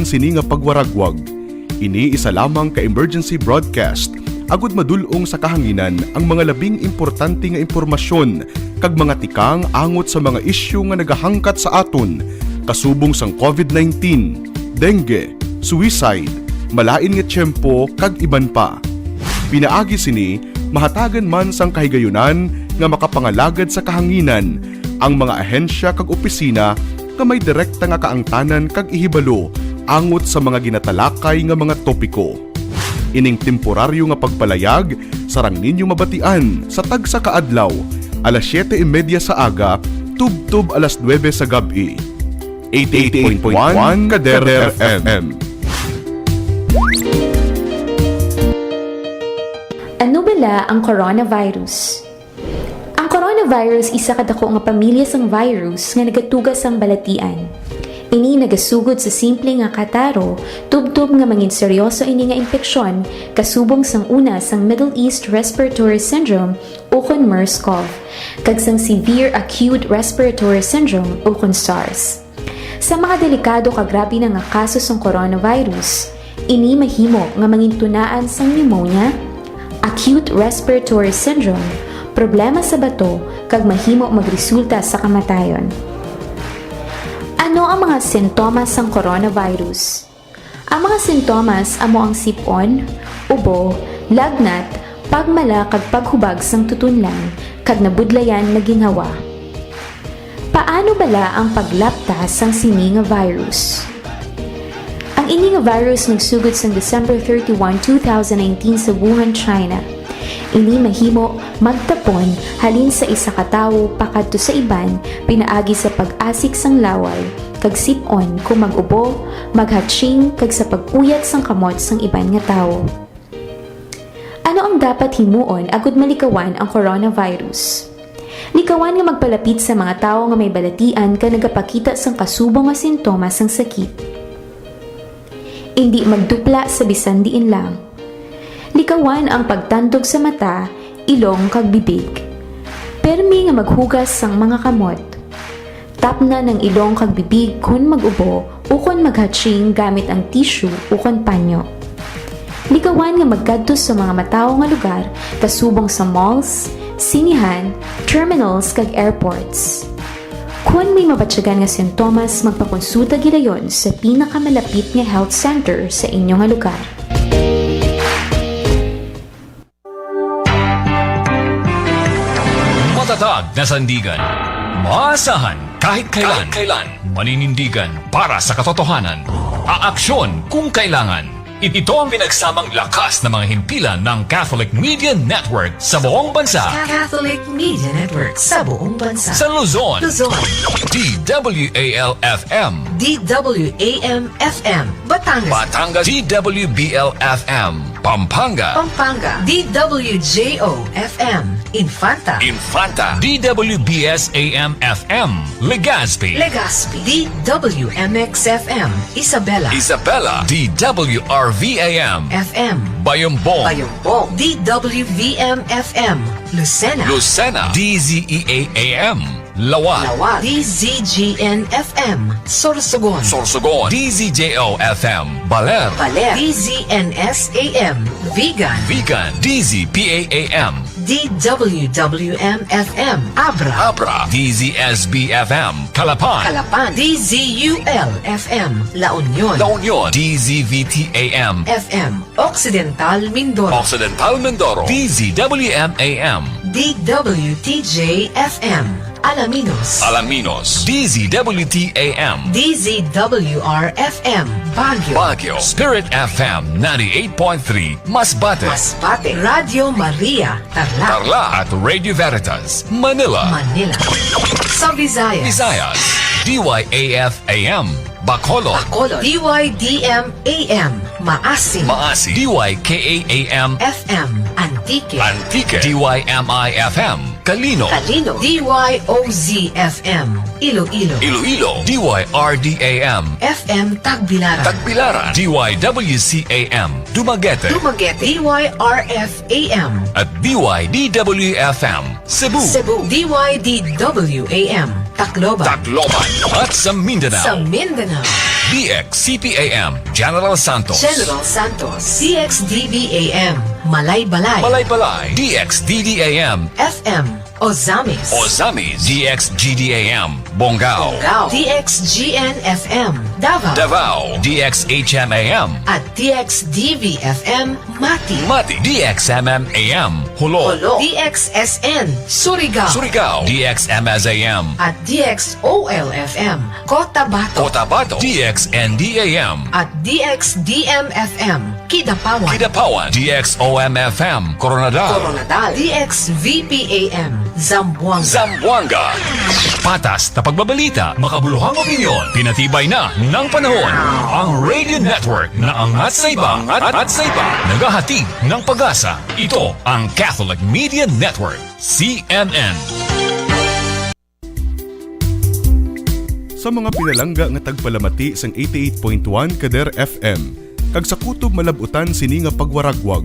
sini nga pagwaragwag. Ini isa lamang ka emergency broadcast agud madulong sa kahanginan ang mga labing importante nga impormasyon kag mga tikang angot sa mga isyu nga nagahangkat sa aton kasubong sang COVID-19, dengue, suicide, malain nga tiyempo kag iban pa. Pinaagi sini mahatagan man sang kahigayunan nga makapangalagad sa kahanginan ang mga ahensya kag opisina nga may direkta nga kaangtanan kag ihibalo angot sa mga ginatalakay nga mga topiko. Ining temporaryo nga pagpalayag sarang ninyo mabatian sa tagsa kaadlaw, alas 7:30 sa aga, tub-tub alas 9 sa gabi. 88.1 Kader FM. Ano bala ang coronavirus? Ang coronavirus isa kadako nga pamilya sang virus nga nagatugas sang balatian. Ini nagasugod sa simple nga kataro, tubtub nga mangin seryoso ini nga impeksyon kasubong sang una sang Middle East Respiratory Syndrome o kon MERS-CoV, kag sang Severe Acute Respiratory Syndrome o kon SARS. Sa mga delikado kag grabe na nga kaso sang coronavirus, ini mahimo nga mangin tunaan sang pneumonia, acute respiratory syndrome, problema sa bato kag mahimo magresulta sa kamatayon. Ano ang mga sintomas sang coronavirus? Ang mga sintomas amo ang sipon, ubo, lagnat, pagmala kag paghubag sang tutunlan kag nabudlayan na ginhawa. Paano bala ang paglaptas sang sini nga virus? Ang ini nga virus nagsugod sang December 31, 2019 sa Wuhan, China. Ini mahimo magtapon halin sa isa ka tawo pakadto sa iban pinaagi sa pag-asik sang laway kag sip-on kung mag-ubo, maghatching kag sa pag-uyat sang kamot sang iban nga tawo. Ano ang dapat himuon agud malikawan ang coronavirus? Likawan nga magpalapit sa mga tawo nga may balatian ka nagapakita sang kasubong nga sintomas sang sakit. Hindi magdupla sa bisan diin lang. Likawan ang pagtandog sa mata, ilong kag bibig. Permi nga maghugas sang mga kamot. Tapna ng ilong kag bibig kun mag-ubo o kun maghatching gamit ang tissue o kun panyo. Likawan nga magkadto sa mga matawo nga lugar kasubong sa malls, sinihan, terminals kag airports. Kung may mabatyagan nga sintomas, magpakonsulta gidayon sa pinakamalapit nga health center sa inyong nga lugar. Matatag na sandigan. Maasahan kahit kailan. Maninindigan para sa katotohanan. Aaksyon kung kailangan. Ito ang pinagsamang lakas ng mga himpilan ng Catholic Media Network sa buong bansa. Catholic Media Network sa buong bansa. Sa Luzon, DWAL-FM. DWAM-FM, Batangas. DWBL-FM. Pampanga. DWJO-FM, Infanta. DWBS-AM-FM. Legazpi. DWMX-FM, Isabela. DWRVAM. FM, Bayambong. DWVM-FM, Lucena. DZEA-AM. Lawag. DZGN-FM, Sorsogon. DZJO-FM. Baler. DZNS-AM, Vigan. DZPAAM. DWWM-FM, Abra. DZSB-FM. Calapan. DZUL-FM, La Union. DZVTAM. FM, Occidental Mindoro. DZWM-AM. DWTJ-FM, Alaminos. DZWT-AM. DZWR-FM, Baguio. Spirit FM 98.3 Masbate. Radio Maria, Tarlac. At Radio Veritas Manila. Sa Visayas. DYAF-AM Bacolod. DYDM-AM, Maasin. DYKA-AM FM, Antique. DYMI-FM Calino. DYOZ-FM, Iloilo. DYRDAM FM, Tagbilaran. DYWCAM Dumaguete. DYRF-AM, At DYDWFM Cebu. DYDW-AM, Tacloban. At sa Mindanao. DXCPAM General Santos. General Santos. DXDBAM. Malaybalay. Malaybalay. DXDDAM FM. Ozamis. Ozamis. DXGDAM Bongao. Bongao. DXGN-FM. Davao. Davao. DXHMAM At DXDV-FM. Mati. Mati. DXMMAM Hulo. Olo. DXSN. Surigao. Surigao. DXMSAM At DXOL-FM. Cotabato. Cotabato. DXNDAM At DXDM-FM. Kidapawan. Kidapawan. DXOMFM Coronadal. Coronadal. DXVPAM. Zamboanga. Zamboanga. Patas na pagbabalita, makabuluhang opinyon, pinatibay na ng panahon. Ang Radio Network na angat sa iba, at sa iba, naghahatid ng pag-asa. Ito ang Catholic Media Network, CNN. Sa mga pinalangga nga tagpalamati sang 88.1 Kader FM, kag sa kutob malabutan sini nga pagwaragwag.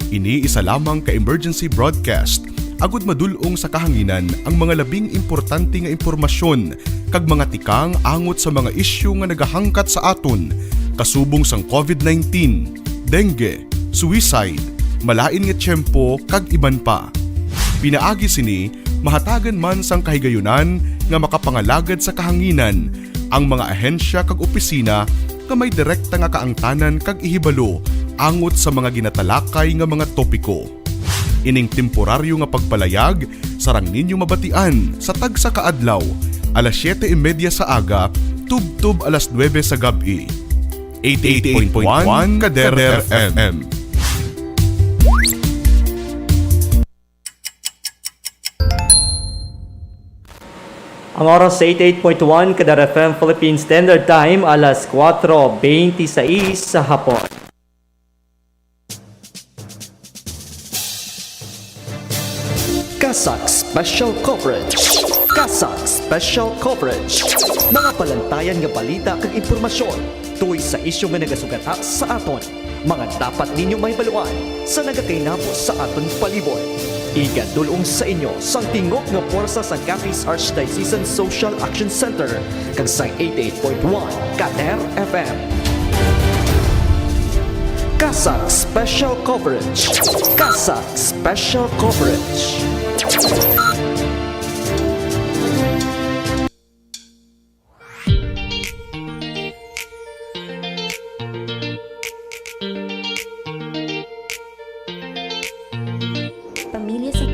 Ini isa lamang ka emergency broadcast agud madulong sa kahanginan ang mga labing importante nga impormasyon kag mga tikang angot sa mga isyu nga nagahangkat sa aton kasubong sang COVID-19, dengue, suicide, malain nga tiyempo kag iban pa. Pinaagi sini mahatagan man sang kahigayunan nga makapangalagad sa kahanginan ang mga ahensya kag opisina nga may direkta nga kaangtanan kag ihibalo angot sa mga ginatalakay nga mga topiko. Ining temporaryo nga pagpalayag sarang ninyo mabatian sa tagsa kaadlaw, alas 7:30 sa aga, tub-tub alas 9 sa gabi. 88.1 Kader FM. Ang oras sa 88.1 Kadar FM Philippine Standard Time, alas 4:26 sa hapon. Kasak Special Coverage. Kasak Special Coverage. Mga palantayan nga balita kag impormasyon tuoy sa isyu nga nagasugata sa aton. Mga dapat ninyo may baluan sa nagakainabo sa aton palibot. Igadulong sa inyo sang tingog nga porsa sa Capiz Archdiocesan Social Action Center kag sa 88.1 Kader FM. Kasak Special Coverage. Kasak Special Coverage. Pamilya sa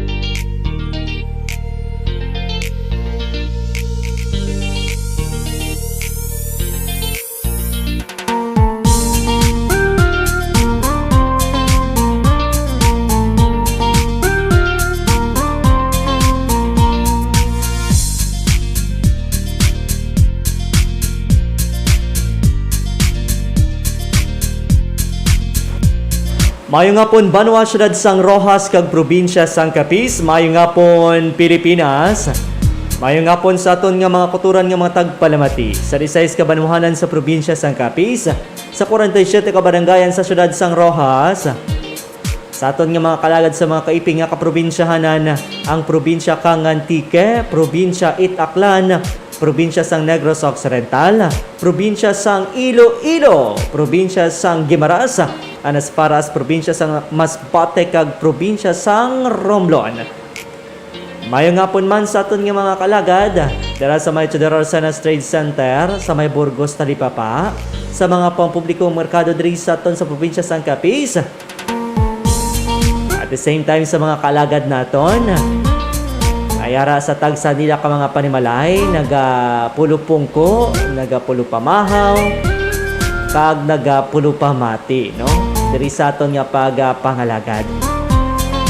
Mayo nga pon Banwa Syudad sang Rojas kag probinsya sang Capiz, mayo nga pon Pilipinas. Mayo nga pon sa aton nga mga kuturan nga mga tagpalamati sa 16 ka banwahanan sa probinsya sang Capiz, sa 47 ka baranggayan sa syudad sang Rojas. Sa aton nga mga kalagad sa mga kaiping nga kaprobinsyahanan, ang probinsya kang Antique, probinsya Itaklan, probinsya sang Negros Occidental, probinsya sang Iloilo, probinsya sang Guimaras, anas paras probinsya sang Masbate kag probinsya sang Romblon. Mayo nga pon man sa aton nga mga kalagad dara sa may Tudor Orsanas Trade Center sa may Burgos Talipapa, sa mga pampublikong merkado diri sa aton sa probinsya sang Capiz. At the same time sa mga kalagad naton, ayara sa tagsa nila ka mga panimalay, nagapulupungko, nagapulupamahaw, kag nagapulupamati, no? Diri sa aton nga pagpangalagad.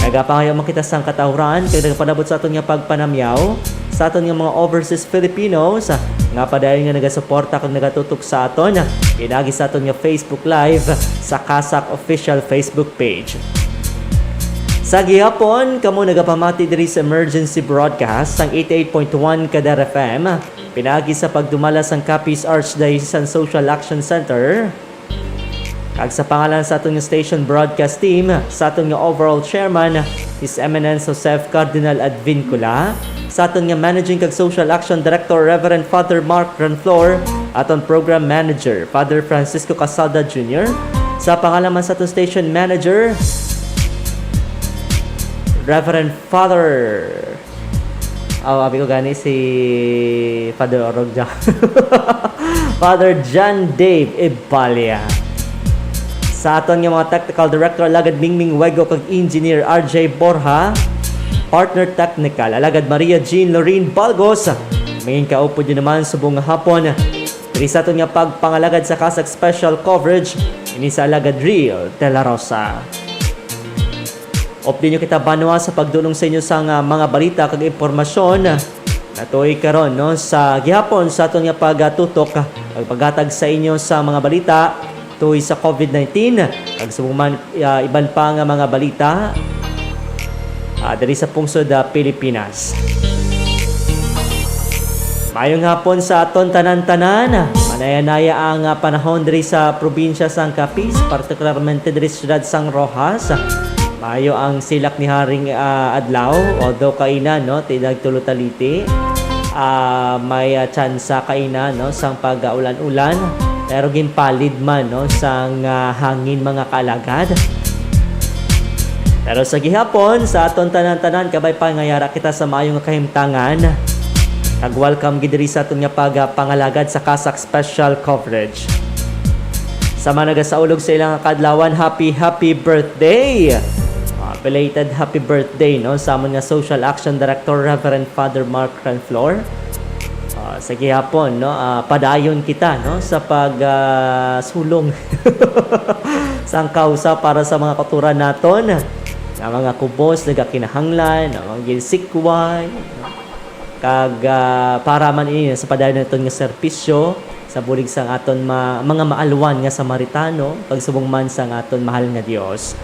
Nagapangayaw makita sang katawran, kag nagapanabot sa aton nga pagpanamyaw, sa aton nga mga overseas Filipinos, nga padayon nga nagasuporta kag nagatutok sa aton, pinagi sa aton nga Facebook Live sa Kasak Official Facebook page. Sa gihapon, kamo nagapamati diri sa emergency broadcast sang 88.1 Kadar FM, pinagi sa pagdumala sang Capiz Archdiocesan Social Action Center. Kag sa pangalan sa aton nga station broadcast team, sa aton nga overall chairman, His Eminence Joseph Cardinal Advincula, sa aton nga managing kag social action director Reverend Father Mark Ranflor, aton Program Manager, Father Francisco Casalda Jr. Sa pangalaman sa aton Station Manager, Reverend Father abi ko gani si Father Orogja. Father John Dave Ibalia. Sa aton nga mga Technical Director, Alagad Mingming Wego kag Engineer RJ Borja. Partner Technical, Alagad Maria Jean Lorene Balgos. Main kaupo din naman subong hapon. Diri sa aton nga pagpangalagad sa Kasak Special Coverage, ini sa Alagad Real de la Rosa. Opdi nyo kita banwa sa pagdulong sa inyo sa mga balita kag impormasyon natuoy karon no sa gihapon sa aton nga pagtutok kag paghatag sa inyo sa mga balita tuoy sa COVID-19 kag subong man iban pa nga mga balita diri sa pungsod Pilipinas. Mayong hapon sa aton tanan-tanan. Manaya-naya ang panahon diri sa probinsya sang Capiz, partikularmente diri sa siyudad sang Rojas. Mayo ang silak ni Haring adlaw, although kainan no tinagtulutaliti. May tsansa kainan no sang pag-ulan-ulan, pero ginpalid man no sang hangin mga kalagad. Pero sa gihapon sa aton tanan-tanan kabay pangayara kita sa maayong kahimtangan. Kag-welcome gid diri sa aton nga pagpangalagad sa Kasak Special Coverage. Sa mga nagasaulog sa ilang kadlawan, happy birthday! Belated happy birthday no sa amon nga Social Action Director Reverend Father Mark Renflor. Sa gihapon no padayon kita no sa pag sulong sang kausa para sa mga katuran naton nga mga kubos nagakinahanglan, mga gilsikway no? Kag para man ini sa padayon naton nga serbisyo sa bulig sang aton mga maalwan nga Samaritano pagsubong man sang aton mahal nga Dios.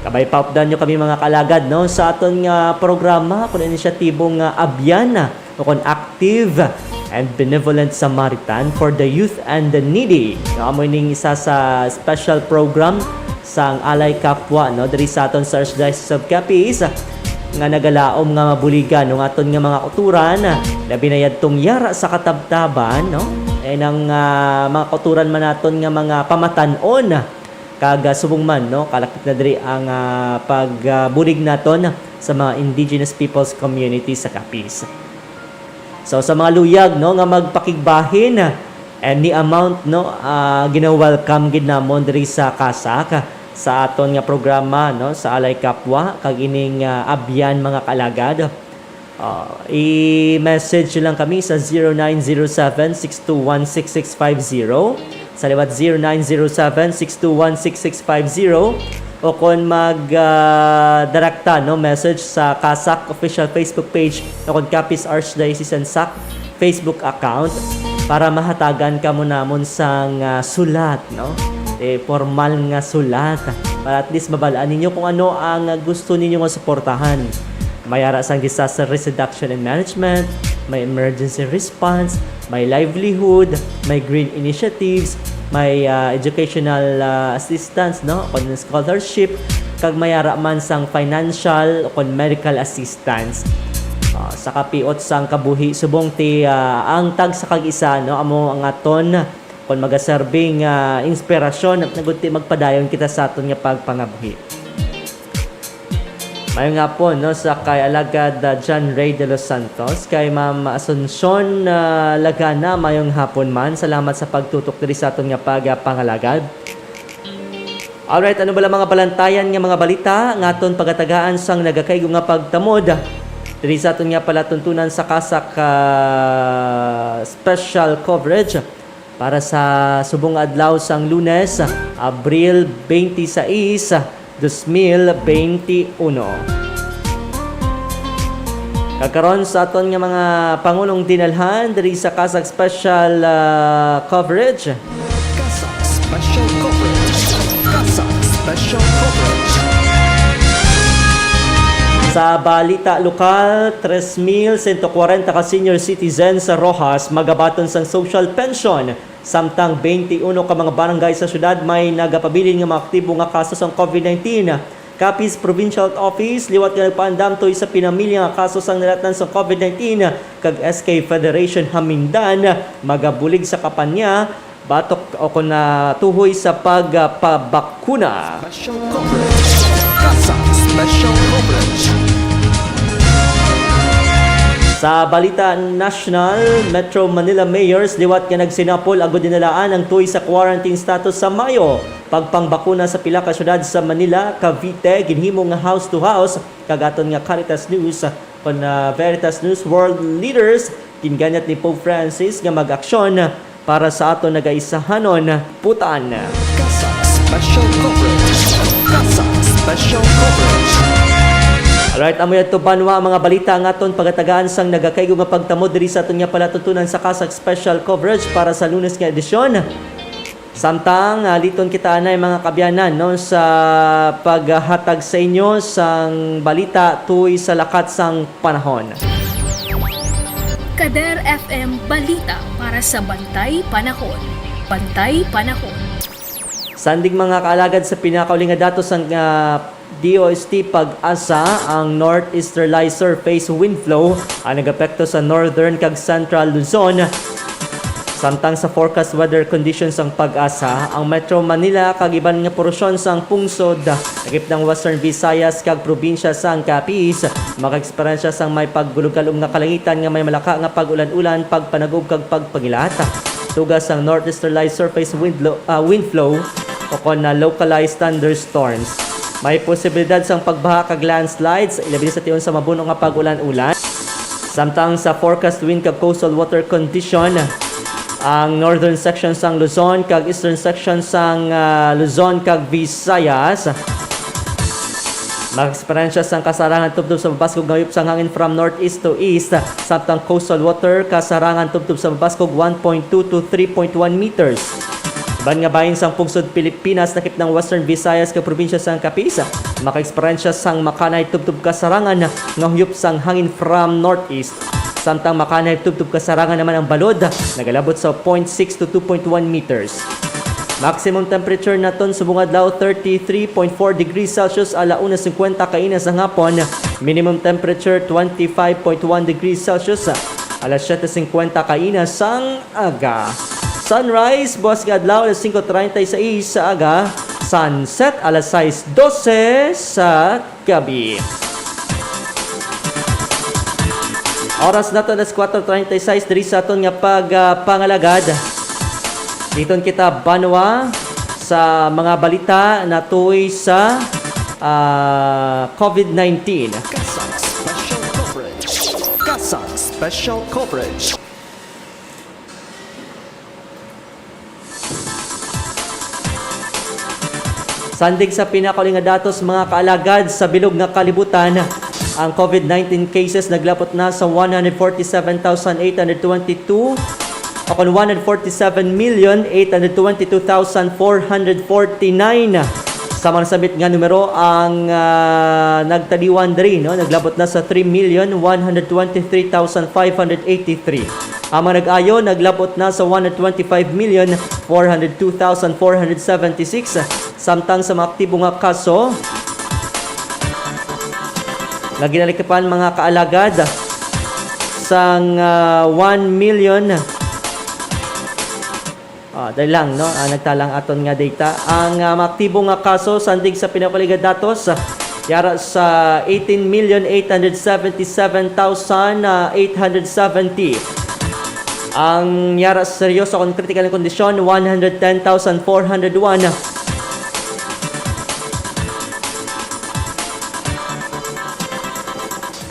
Kabay paupdan nyo kami mga kalagad no sa aton nga programa kun inisyatibong Abyan o kon Active and Benevolent Samaritan for the Youth and the Needy. No amo ning isa sa special program sang Alay Kapwa no diri sa aton sa Archdiocese of Capiz nga nagalaom nga mabuligan ng aton nga mga kuturan labi na yadtong yara sa katabtaban no ay nang mga kuturan man naton nga mga pamatan-on kag subong man no kalakip na diri ang pagbulig naton sa mga indigenous peoples community sa Capiz. So sa mga luyag no nga magpakigbahin any amount no gina-welcome gid namon diri sa Kasak sa aton nga programa no sa Alay Kapwa kag ining Abyan mga kalagad. I-message lang kami sa 0907-621-6650 sa liwat 0907-621-6650 o kung mag-direkta no message sa Kasak official Facebook page o kung Capiz Archdiocesan SAC Facebook account para mahatagan ka mo namon sang sulat no formal nga sulat para at least mabalaan ninyo kung ano ang gusto ninyo nga suportahan. Mayara sang disaster risk reduction and management, may emergency response, may livelihood, may green initiatives, may educational assistance no kon scholarship kag mayara man sang financial kon medical assistance. Sa kapiot sang kabuhi subong ti ang tag sa kag-isa no amo ang aton kon magaserbing inspirasyon at nagunti magpadayon kita sa aton nga pagpangabuhi. Mayong nga po no sa kay Alagad John Ray de los Santos, kay Ma'am Asuncion Lagana mayong hapon man. Salamat sa pagtutok diri sa aton nga pagpangalagad. Alright, ano bala mga balantayan nga mga balita nga aton pagatagaan sang nagakaygo nga pagtamod diri sa aton nga palatuntunan sa Kasak special coverage para sa subong adlaw sang Lunes, Abril 26, 2021. Kakaron sa aton nga mga pangulong dinalhan diri sa Kasak special coverage. Kasak Special Coverage. Kasak Special Coverage. Sa balita lokal, 3,140 ka senior citizens sa Rojas magabaton sang social pension. Samtang 21 ka mga barangay sa syudad may nagapabilin nga mga aktibo nga kaso sang COVID-19. Capiz Provincial Health Office liwat nga nagpaandam toy sa pinamilya nga kaso sang nalatnan sa COVID-19 kag SK Federation Hamindan magabulig sa kapanya batok o kun tuhoy sa pagpabakuna. Special coverage. Kasa Special Coverage. Sa balita national, Metro Manila mayors liwat nga nagsinapol agud dinalaan ang tuig sa quarantine status sa Mayo. Pagpangbakuna sa pila ka syudad sa Manila, Cavite, ginhimo nga house to house kagaton nga Caritas News kon Veritas News world leaders ginganyat ni Pope Francis nga mag-aksyon para sa aton nagaisahanon putan. Kasa Special Coverage. Kasa Special Coverage. Alright, amo yato banwa mga balita nga aton pagatagaan sang nagakaygo nga pagtamo diri sa aton nga palatutunan sa Kasak Special Coverage para sa Lunes nga edisyon. Samtang liton kita anay mga kabyanan no sa paghatag sa inyo sang balita tuy sa lakat sang panahon. Kader FM Balita para sa Bantay Panahon. Bantay Panahon. Sanding mga kaalagad sa pinakauling nga datos ang DOST Pag-asa ang northeasterly surface wind flow ang nagapekto sa northern kag central Luzon. Samtang sa forecast weather conditions ang Pag-asa, ang Metro Manila kag iban nga porsyon sang pungsod nagip ng Western Visayas kag probinsya sang Capiz maka-eksperyensya sang may paggulugalom nga kalangitan nga may malaka nga pag-ulan-ulan, pagpanagub kag pagpangilat. Tugas ang northeasterly surface wind flow o kon na localized thunderstorms. May posibilidad sang pagbaha kag landslides ilabi sa tiyon sa mabuno nga pag-ulan-ulan. Samtang sa forecast wind kag coastal water condition, ang northern section sang Luzon kag eastern section sang Luzon kag Visayas mag-eksperyensya sang kasarangan tubtub sa mabaskog nga sang hangin from northeast to east. Samtang coastal water kasarangan tubtub sa mabaskog 1.2 to 3.1 meters. Ban nga bahin sang pungsod Pilipinas nakip ng Western Visayas kag probinsya sang Capiz maka-eksperyensya sang makanay tubtub kasarangan nga huyop sang hangin from northeast. Samtang makanay tubtub kasarangan naman ang balod nagalabot sa 0.6 to 2.1 meters. Maximum temperature naton sa bungad adlaw 33.4 degrees Celsius alauna 50 kainas ang hapon. Minimum temperature 25.1 degrees Celsius alas 7:50 kainas sang aga. Sunrise buwas nga adlaw alas 5:36 sa aga. Sunset alas 6:12 sa gabi. Oras nato alas 4:36 diri sa aton nga pagpangalagad. Diton kita banwa sa mga balita na tuy sa COVID-19. Kasa Special Coverage. Kasa Special Coverage. Sandig sa pinakauli nga datos mga kaalagad sa bilog nga kalibutan, ang COVID-19 cases naglapot na sa 147,822 o kon 147,822,449. Sa mga sabit nga numero ang nagtaliwan diri no naglabot na sa 3,123,583. Ang mga nag-ayo naglabot na sa 125,402,476. Samtang sa mga aktibo nga kaso naginalikapan mga kaalagad sang 1 million dahil lang no nagtalang aton nga data ang mga aktibo nga kaso sandig sa pinapaligad datos yara sa 18,877,870. Ang yara sa seryoso kon critical condition 110,401.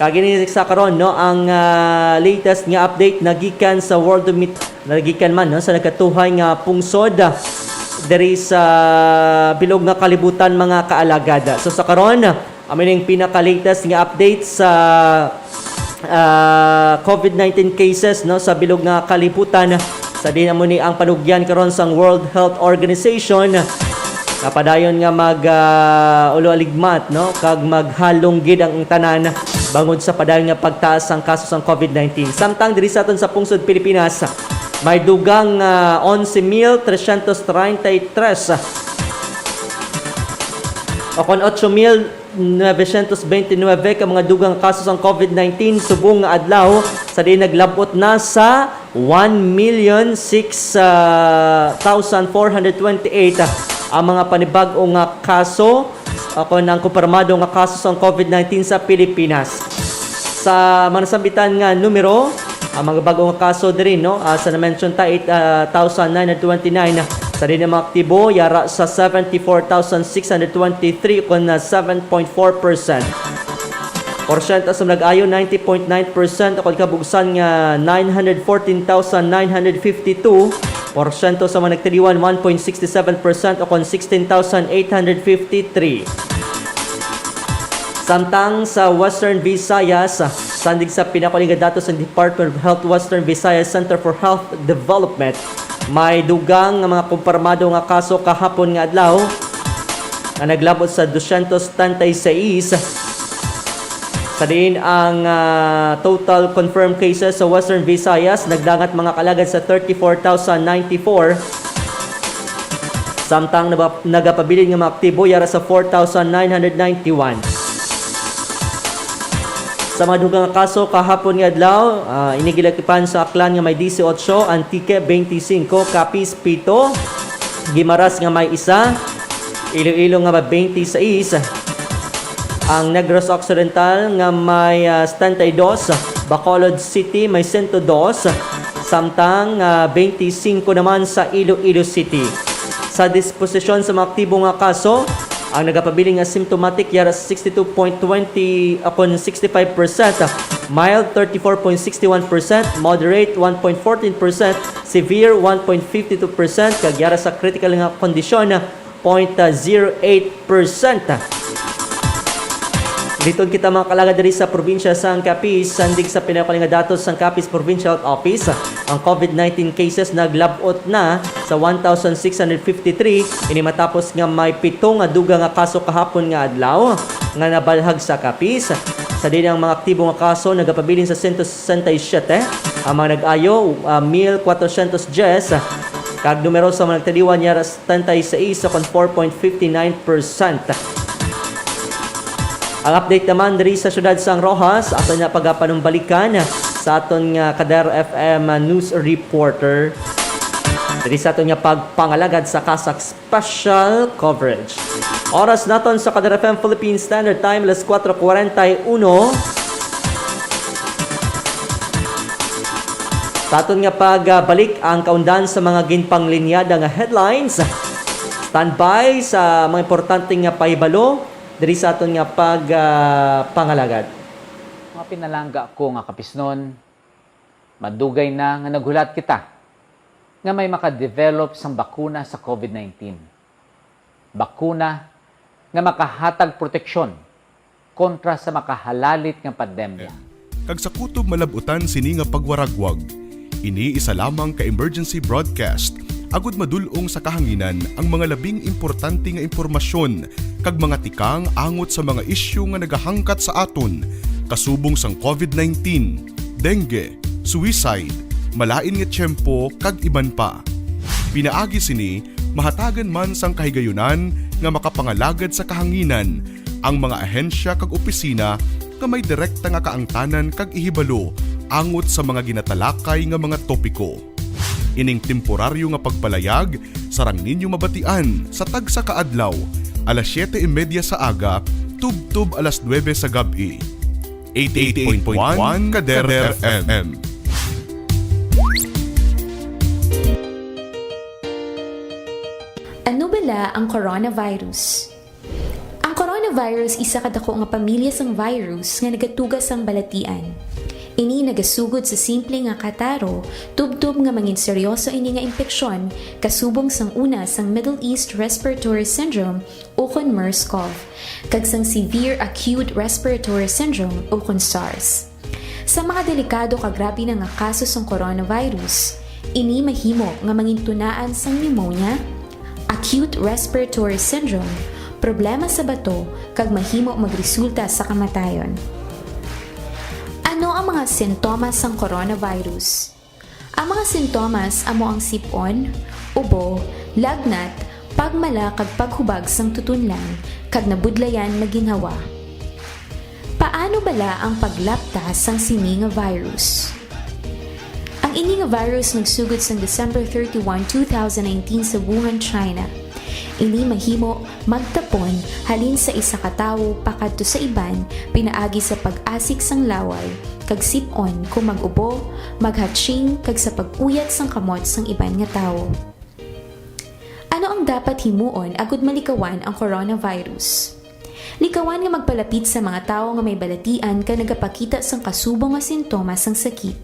Kagini sa karon no ang latest nga update nagikan sa World nagikan man no sa nagkatuhay nga pungsod diri sa bilog nga kalibutan mga kaalagad. So sa karon amining pinaka-latest nga update sa COVID-19 cases no sa bilog nga kalibutan sa dinamo ni ang panugyan karon sang World Health Organization. Napadayon nga ulo-aligmat no kag maghalong gid ang tanan bangod sa padayon nga pagtaas ang kaso sang COVID-19. Samtang diri sa aton sa pungsod Pilipinas may dugang 11,333 o kon 929 ka mga dugang kaso sa COVID-19 subong nga adlaw sa di naglabot na sa 1,006,428 ang mga panibag-ong kaso ako ng kumpirmado nga kaso sa COVID-19 sa Pilipinas. Sa manasambitan nga numero, ang mga bagong kaso diri no, sa na-mention ta 8,929 sa rin mga aktibo yara sa 74,623 kon na 7.4%. Porsyento sa nag-ayo 90.9% akong kabugsan nga 914,952. Porsyento sa mga nagtiliwan 1.67% akong 16,853. Samtang sa Western Visayas, sandig sa pinakuling datos ng Department of Health Western Visayas Center for Health Development, may dugang nga mga kumpirmado nga kaso kahapon nga adlaw na naglabot sa 236. Sa din ang total confirmed cases sa Western Visayas nagdangat mga kalagad sa 34,094. Samtang nagapabilin nga mga aktibo yara sa 4,991. Sa mga dugang kaso kahapon nga adlaw, inigilakipan sa Aklan nga may 18, Antique 25, Capiz 7, Guimaras nga may 1, Iloilo nga may 26, ang Negros Occidental nga may 72, Bacolod City may 102, samtang 25 naman sa Iloilo City. Sa disposisyon sa mga aktibo nga kaso, ang nagapabiling asymptomatic yara 62.20 upon 65%, mild 34.61%, moderate 1.14%, severe 1.52%, kag yara sa critical nga kondisyon 0.08%. Dito kita mga kalagad diri sa probinsya sa Capiz, sandig sa pinakuling nga datos sa Capiz Provincial Office, ang COVID-19 cases naglabot na sa 1,653 ini matapos nga may 7 nga duga nga kaso kahapon nga adlaw nga nabalhag sa Capiz. Sa din ang mga aktibo nga kaso nagapabilin sa 167, ang mga nag-ayo 1,410, kag numero sa mga nagtaliwan yara 76 sa 4.59%. Ang update naman diri sa syudad San Rojas, ato na pagapanumbalikan sa aton nga Kader FM news reporter. Diri sa aton nga pagpangalagad sa Kasak special coverage. Oras naton sa Kader FM Philippine Standard Time, 4:41. Sa aton nga pagbalik ang kaundan sa mga ginpanglinyada nga headlines. Standby sa mga importanteng nga pahibalo diri sa aton nga pangalagad. Mga pinalangga ko nga kapisnon, madugay na nga naghulat kita nga may makadevelop sang bakuna sa COVID-19. Bakuna nga makahatag proteksyon kontra sa makahalalit nga pandemya. Kag sa kutob malabutan sini nga pagwaragwag, ini isa lamang ka emergency broadcast agud madulong sa kahanginan ang mga labing importante nga impormasyon kag mga tikang angot sa mga isyu nga nagahangkat sa aton kasubong sang COVID-19, dengue, suicide, malain nga tiyempo kag iban pa. Pinaagi sini mahatagan man sang kahigayunan nga makapangalagad sa kahanginan ang mga ahensya kag opisina nga may direkta nga kaangtanan kag ihibalo angot sa mga ginatalakay nga mga topiko. Ining temporaryo nga pagpalayag sarang ninyo mabatian sa tagsa kaadlaw, alas 7:30 sa aga, tub-tub alas 9 sa gabi. 88.1 Kader FM. Ano bala ang coronavirus? Ang coronavirus isa kadako nga pamilya sang virus nga nagatugas sang balatian. Ini nagasugod sa simple nga kataro, tubtub nga mangin seryoso ini nga impeksyon kasubong sang una sang Middle East Respiratory Syndrome o kon MERS-CoV, kag sang Severe Acute Respiratory Syndrome o kon SARS. Sa mga delikado kag grabe na nga kaso sang coronavirus, ini mahimo nga mangin tunaan sang pneumonia, acute respiratory syndrome, problema sa bato kag mahimo magresulta sa kamatayon. Ano ang mga sintomas ng coronavirus? Ang mga sintomas amo ang sipon, ubo, lagnat, pagmala kag paghubag sang tutunlan kag nabudlayan maginhawa. Paano bala ang paglaptas sang sini nga virus? Ang ini nga virus nagsugod sang December 31, 2019 sa Wuhan, China. Ini mahimo magtapon halin sa isa ka tawo pakadto sa iban pinaagi sa pag-asik sang laway kag sip-on kung mag-ubo, maghatching kag sa pag-uyat sang kamot sang iban nga tawo. Ano ang dapat himuon agud malikawan ang coronavirus? Likawan nga magpalapit sa mga tao nga may balatian ka nagapakita sang kasubong nga sintomas sang sakit.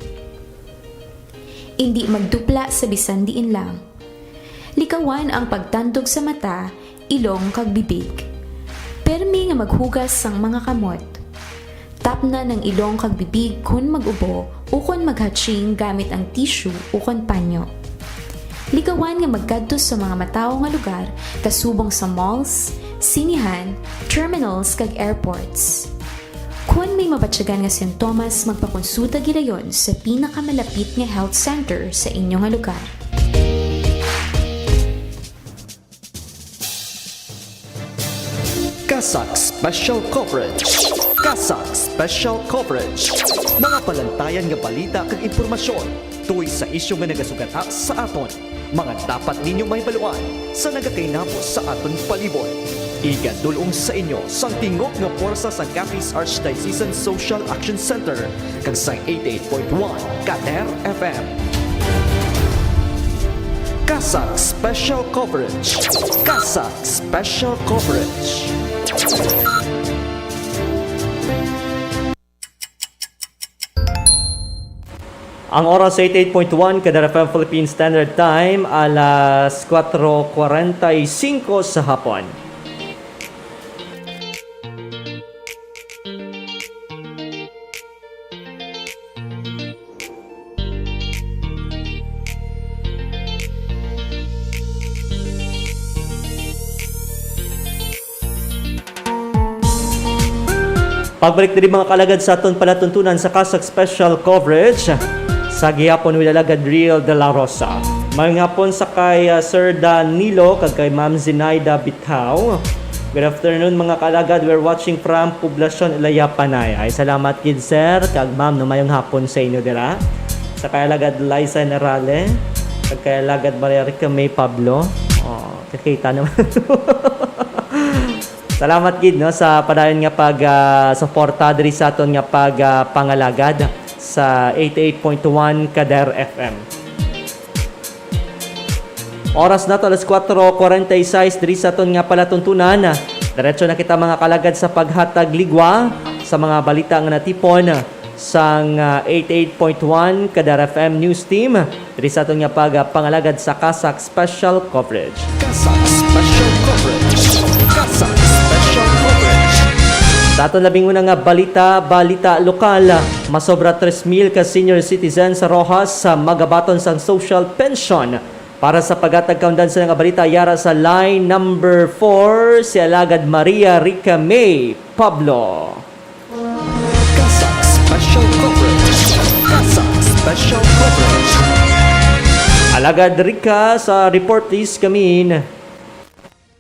Hindi magdupla sa bisan diin lang. Likawan ang pagtandog sa mata, ilong kag bibig. Permi nga maghugas sang mga kamot. Tapna ng ilong kag bibig kun mag-ubo ukon maghatching gamit ang tissue ukon panyo. Likawan nga magkadto sa mga matawo nga lugar kasubong sa malls, sinihan, terminals kag airports. Kung may mabatyagan nga sintomas, magpakonsulta gidayon sa pinakamalapit nga health center sa inyong nga lugar. Kasak Special Coverage. Kasak Special Coverage. Mga palantayan nga balita kag impormasyon tuwing sa isyu nga nagasugata sa aton. Mga dapat ninyo mahibaluan sa nagakainapos sa aton palibot. Igadulong sa inyo sang tingog nga porsa sa Capiz Archdiocesan Social Action Center kag sa 88.1 Kader FM. Kasak Special Coverage. Kasak Special Coverage. Ang oras sa 88.1 Kader FM Philippine Standard Time, alas 4:45 sa hapon. Pagbalik na rin mga kalagad sa aton palatuntunan sa Kasak Special Coverage sa gihapon Wilalagad Real de la Rosa. Mayong hapon sa kay Sir Danilo kag kay Ma'am Zinaida Bitao. Good afternoon mga kalagad. We're watching from Poblacion Ilaya, Panay. Ay salamat kid sir kag ma'am no mayong hapon sa inyo dira. Sa kay Alagad Liza Nerale kag kay Alagad Maria Rica May Pablo. Oh, kakita naman. Salamat gid no sa padayon nga pag suporta diri sa aton nga pag pangalagad sa 88.1 Kader FM. Oras na to alas 4:46 diri sa aton nga palatuntunan. Diretso na kita mga kalagad sa paghatag ligwa sa mga balita nga natipon sang 88.1 Kader FM News Team diri sa aton nga pag pangalagad sa Kasak Special Coverage. Kasak Special Coverage. Kasak Special Coverage. Sa aton labing una nga balita lokal, masobra 3,000 ka senior citizens sa Rojas sa magabaton sang social pension. Para sa paghatag kaundan sa nga balita, yara sa line number 4 si Alagad Maria Rica May Pablo. Kasak Special Coverage. Kasak Special Coverage. Alagad Rica sa report list kamin.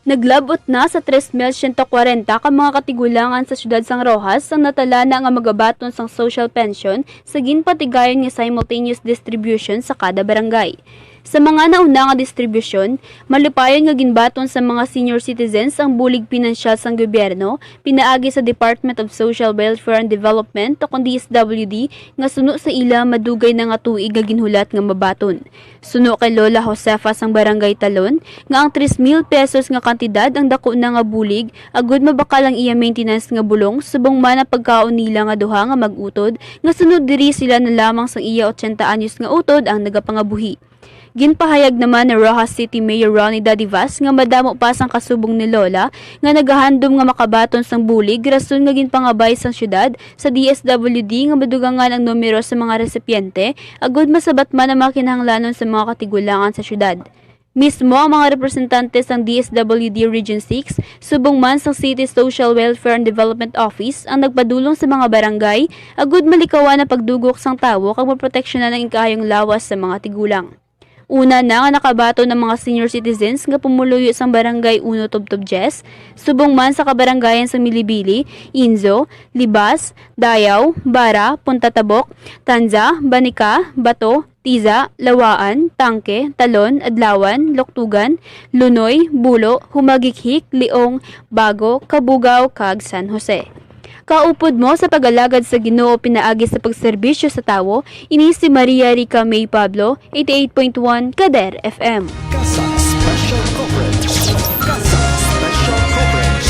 Naglabot na sa 3,140 ka mga katigulangan sa syudad sang Rojas ang natala na nga magabaton sang social pension sa ginpatigayon nga simultaneous distribution sa kada barangay. Sa mga nauna nga distribusyon, malupayon nga ginbaton sa mga senior citizens ang bulig pinansyal sang gobyerno, pinaagi sa Department of Social Welfare and Development o kundi DSWD nga suno sa ila madugay na nga tuig nga ginhulat nga mabaton. Suno kay Lola Josefa sang Barangay Talon nga ang 3,000 pesos nga kantidad ang dako na nga bulig agud mabakal ang iya maintenance nga bulong subong man pagkaon nila nga duha nga magutod nga sunod diri sila na lamang sang iya 80 anyos nga utod ang nagapangabuhi. Ginpahayag naman ni Rojas City Mayor Ronnie Dadivas nga madamo pa sang kasubong ni Lola nga nagahandom nga makabaton sang bulig rason nga ginpangabay sang syudad sa DSWD nga madugangan ang numero sa mga resipyente agud masabat man ang makinahanglanon sa mga katigulangan sa syudad. Mismo ang mga representante sang DSWD Region 6 subong man sang City Social Welfare and Development Office ang nagpadulong sa mga barangay agud malikawan na pagdugok sang tawo kag maproteksyonan ang ikahayong lawas sa mga tigulang. Una na nga nakabato ng mga senior citizens nga pumuluyo sa barangay 1 Tubtub-Jes, subong man sa kabarangayan sa Milibili, Inzo, Libas, Dayaw, Bara, Punta Tabok, Tanza, Banica, Bato, Tiza, Lawaan, Tangke, Talon, Adlawan, Loktugan, Lunoy, Bulo, Humagikhik, Leong, Bago, Kabugaw, kag San Jose. Kaupod mo sa pag-alagad sa Ginoo pinaagi sa pagserbisyo sa tawo, ini si Maria Rica May Pablo, 88.1 Kader FM. Kasang Special Coverage. Kasang Special Coverage.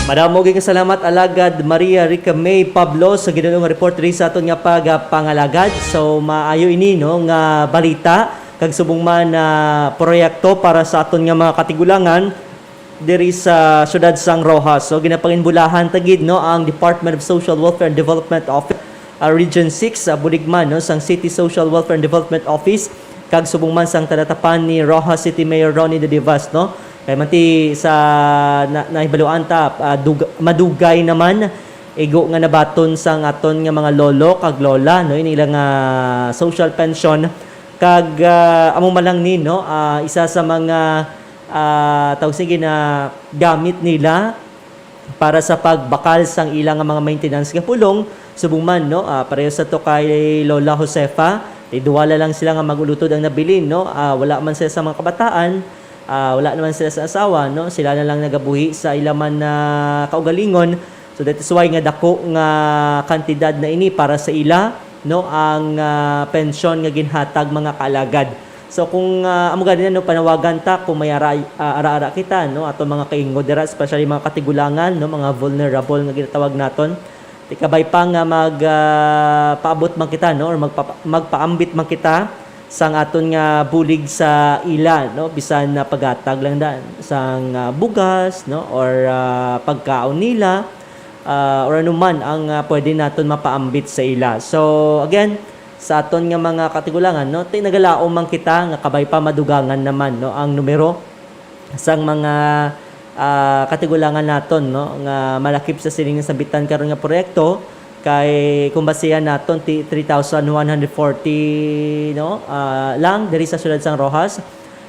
Madamo gyud salamat alagad Maria Rica May Pablo sa ginulong report ri sa aton nga pangalagad. So maayo ini no nga balita kag subong man na proyekto para sa aton nga mga katigulangan diri sa siyudad sang Rojas. So ginapanginbulahan tagid no ang Department of Social Welfare and Development Office Region 6 sa Buligman no sang City Social Welfare and Development Office kag subong man sang talatapan ni Rojas City Mayor Ronnie De Divas no. Kay manti sa nahibaluan ta madugay naman igo nga nabaton sang aton nga mga lolo kag lola no ini ilang social pension kag among malang ni no isa sa mga tawag sige na gamit nila para sa pagbakal sang ilang mga maintenance nga pulong subong man no pareho sa to kay Lola Josefa duwala lang sila nga magulutod ang nabilin no wala man sila sa mga kabataan wala naman sila sa asawa no sila na lang nagabuhi sa ilaman na kaugalingon so that is why nga dako nga kantidad na ini para sa ila no ang pensyon nga ginhatag mga kaalagad. So kung amo ganina no panawagan ta kung may ara-ara kita no ato mga kaingod dira especially mga katigulangan no mga vulnerable nga ginatawag naton tikabay pa nga paabot man kita no or magpaambit man kita sang aton nga bulig sa ila no bisan na pagatag lang dan sang bugas no or pagkaon nila or anuman ang pwede naton mapaambit sa ila. So again sa aton nga mga katigulangan no tinagalaom man kita nga kabay pa madugangan naman no ang numero sang mga katigulangan naton no nga malakip sa siling sabitan karon nga proyekto kay kung basihan naton 3,140 no lang diri sa siyudad sang Rojas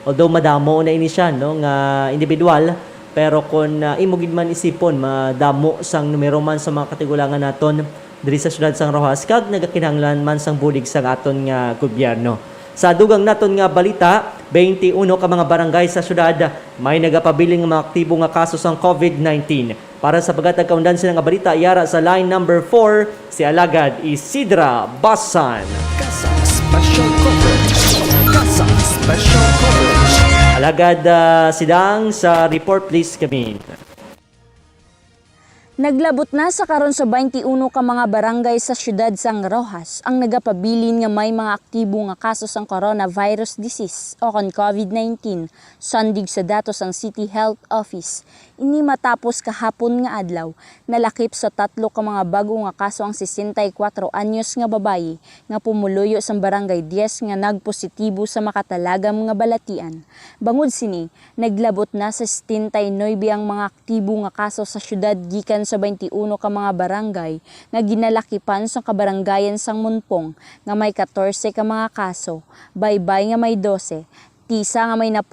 although madamo na ini siya no nga individual pero kung imo gid man isipon madamo sang numero man sa mga katigulangan naton diri sa siyudad sang Rojas kag nagakinahanglan man sang bulig sang aton nga gobyerno. Sa dugang naton nga balita, 21 ka mga barangay sa siyudad may nagapabiling mga aktibo nga kaso sang COVID-19. Para sa pagatag kaundan sila nga balita, iyara sa line number 4 si alagad Isidra Basan. Kasang Special Coverage. Kasang Special Coverage. Alagad sidang sa report please kami. Naglabot na sa karon sa 21 ka mga barangay sa siyudad sang Rojas ang nagapabilin nga may mga aktibo nga kaso sang coronavirus disease o kon COVID-19 sandig sa datos sang City Health Office. Ini matapos kahapon nga adlaw nalakip sa 3 ka mga bago nga kaso ang 64 anyos nga babayi nga pumuluyo sa barangay 10 nga nagpositibo sa makatalagam nga balatian. Bangod sini, naglabot na sa 79 ang mga aktibo nga kaso sa siyudad gikan sa 21 ka mga barangay nga ginalakipan sa kabarangayan sang Munpong nga may 14 ka mga kaso, Baybay nga may 12, Tisa nga may 10,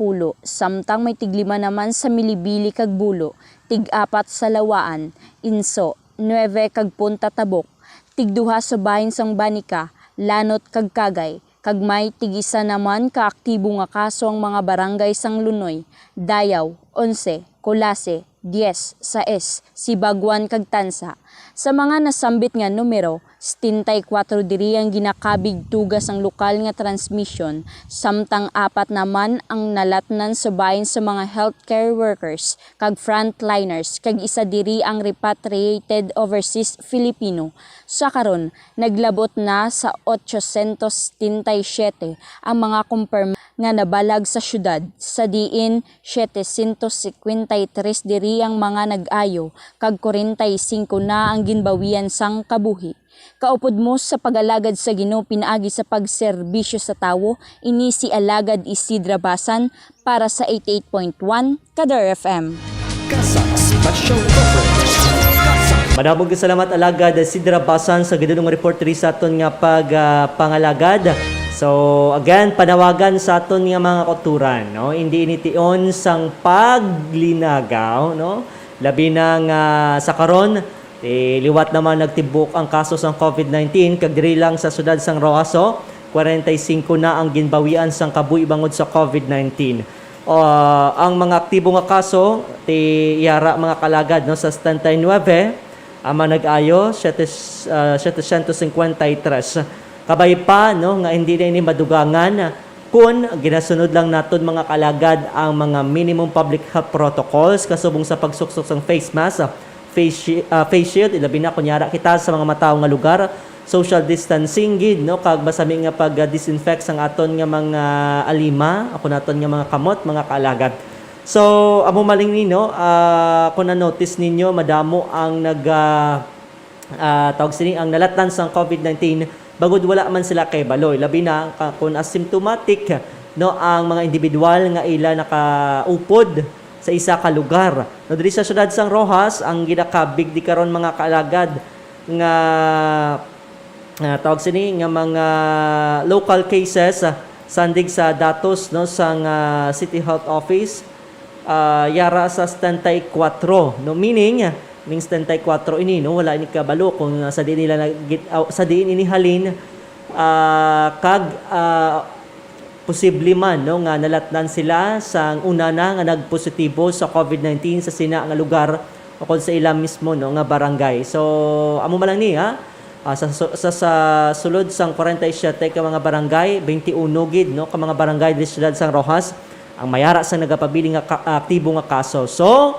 samtang may tiglima naman sa Milibili kag Bulo, tig-4 sa Lawaan, Inso, 9 kag Punta Tabok, tig-2 sa bahin sang Banica, Lanot kag Kagay, kag may tig-isa naman ka aktibo nga kaso ang mga barangay sang Lunoy, Dayaw, 11, Colase, 10 sa S, Sibagwan kag Tansa. Sa mga nasambit nga numero, 74 diri ang ginakabig tugas ang lokal nga transmission, samtang 4 naman ang nalatnan sa bahin sa mga healthcare workers kag frontliners kag isa diri ang repatriated overseas Filipino. Sa karon, naglabot na sa 877 ang mga confirm nga nabalag sa syudad, sa diin 753 diri ang mga nag-ayo kag 45 na ang ginbawian sang kabuhi. Kaupod mo sa pag-alagad sa Ginoo pinaagi sa pagserbisyo sa tawo, ini si alagad Isidra Basan para sa 88.1 Kader FM. Kasang Special Coverage. Madamog salamat alagad Isidra Basan sa ginulong report ri sa aton nga pangalagad So again, panawagan sa aton nga mga kauturan, no? Hindi initiyon sang paglinagaw, no? Labi na nga sa karon, liwat naman nagtibok ang kaso sang COVID-19 kag diri lang sa siyudad sang Roaso, 45 na ang ginbawian sang kabuhi bangod sa COVID-19. Ang mga aktibo nga kaso yara mga kalagad no sa 79, ang mga nag-ayo 753. Kabay pa no nga hindi na ini madugangan kung ginasunod lang naton mga kalagad ang mga minimum public health protocols kasubong sa pagsuksok ng face mask, face shield, ilabi na kunyara kita sa mga mataw nga lugar, social distancing gid no kag basami nga pag disinfect sang aton nga mga alima, ako naton nga mga kamot mga kalagad. So amo maling nino kung na-notice ninyo madamo ang tawag sini ang nalatnan sang COVID-19 bagod wala man sila kay baloy, labi na kung asymptomatic no ang mga individual nga ila nakaupod sa isa ka lugar. No diri sa siyudad sang Rojas ang ginakabig di karon mga kalagad nga tawag sini nga mga local cases sandig sa datos no sang City Health Office yara sa 74 no meaning 74 ini no wala ni kabalo kung sa diin nila sa diin ini halin kag posible man no nga nalatnan sila sang una na nga nagpositibo sa COVID-19 sa sina nga lugar o kung sa ila mismo no nga barangay. So amo man lang ni sa sulod sang 47 ka mga barangay, 21 gid no ka mga barangay di siyudad sang Rojas ang mayara sa nagapabiling nga aktibo nga kaso. So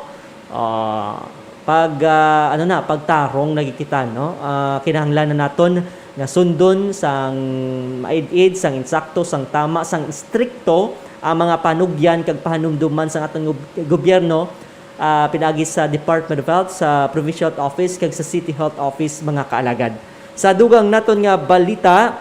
pagtarong nagikita no kinahanglan na naton nga sundon sang maid-id sang insakto sang tama sang strikto ang mga panugyan kag pahanumduman sang atong gobyerno pinagi sa Department of Health, sa Provincial Health Office kag sa City Health Office mga kaalagad. Sa dugang naton nga balita,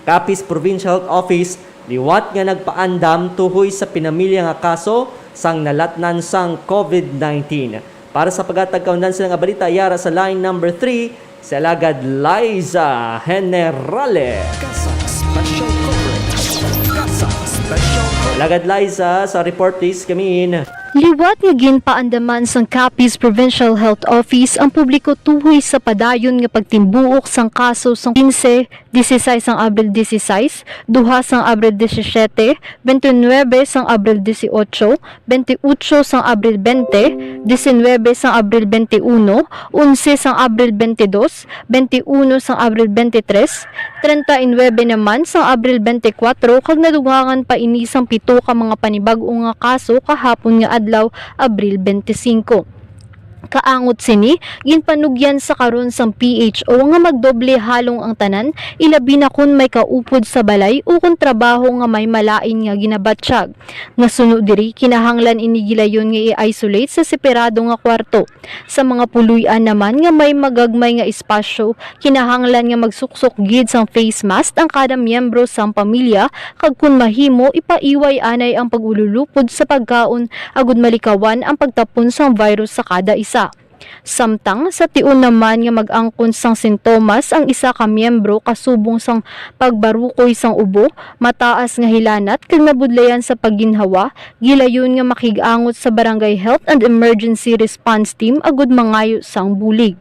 Capiz Provincial Health Office liwat nga nagpaandam tuhoy sa pinamilya nga kaso sang nalatnan sang COVID-19. Para sa paghatag kaundan sila nga balita, yara sa line number 3, si Alagad Liza Generale. Kasak Special Coverage. Kasak Special Coverage. Alagad Liza, sa report please kami in. Liwat nga ginpaandaman sang Capiz Provincial Health Office ang publiko tuhoy sa padayon nga pagtimbuok sang kaso sang 15, 16 sang Abril 16, 2 sang Abril 17, 29 sang Abril 18, 28 sang Abril 20, 19 sang Abril 21, 11 sang Abril 22, 21 sang Abril 23, 39 naman sang Abril 24 kag nadugangan pa ini sang 7 ka mga panibag-o nga kaso kahapon nga adlaw Abril 25. Kaangot sini ginpanugyan sa karon sang PHO nga magdoble halong ang tanan ilabi na kun may kaupod sa balay o kun trabaho nga may malain nga ginabatsyag. Nga sunod diri kinahanglan inigilayon nga i-isolate sa separado nga kwarto. Sa mga puluyan naman nga may magagmay nga espasyo kinahanglan nga magsuksok gid sang face mask ang kada miyembro sang pamilya kag kun mahimo ipaiway anay ang pagululupod sa pagkaon agud malikawan ang pagtapon sang virus sa kada isa. Samtang sa tiun naman nga mag-angkon sang sintomas ang isa ka miyembro kasubong sang pagbarukoy sang ubo, mataas nga hilanat kag nabudlayan sa pagginhawa, gilayon nga makig-angot sa Barangay Health and Emergency Response Team agud mangayo sang bulig.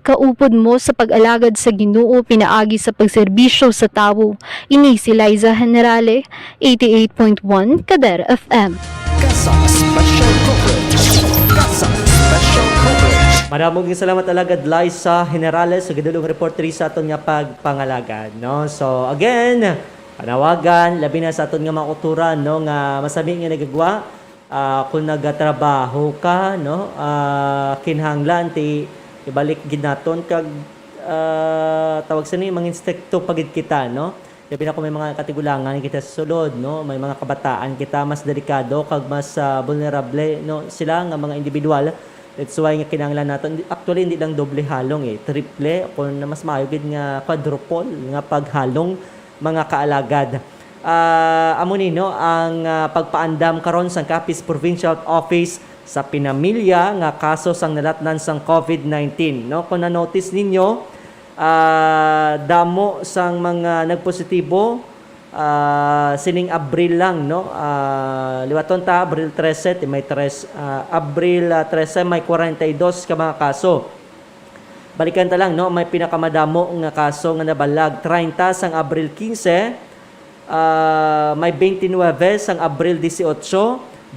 Kaupod mo sa pag-alagad sa Ginoo pinaagi sa pagserbisyo sa tawo. Ini si Liza Generale, 88.1 Kader FM. Kasak Special Coverage. Kasak Special Coverage. Maraming salamat alagad Liza Generales sa gadulong reporter sa aton nga pagpangalagad no. So again, panawagan labi na sa aton nga mga uturan no nga masabi nga nagagwa kung nagatrabaho ka no kinahanglan ti ibalik gid naton kag tawag sa ni mga insekto pagid kita no. Labi na kung may mga katigulangan kita sa sulod no, may mga kabataan kita mas delikado kag mas vulnerable no sila nga mga individual. That's why nga kinahanglan natin actually hindi lang doble halong triple kung mas mayugid nga quadruple nga paghalong mga kaalagad. Amo ni no ang pagpaandam karon sa Capiz Provincial Office sa pinamilya nga kaso sang nalatnan sang COVID-19 no. Kung na-notice ninyo damo sang mga nagpositibo sining Abril lang, no? Liwaton ta Abril 13 may Abril 13 may 42 ka mga kaso. Balikan ta lang, no, may pinakamadamo nga kaso nga nabalag 30 sang Abril 15, may 29 sang Abril 18,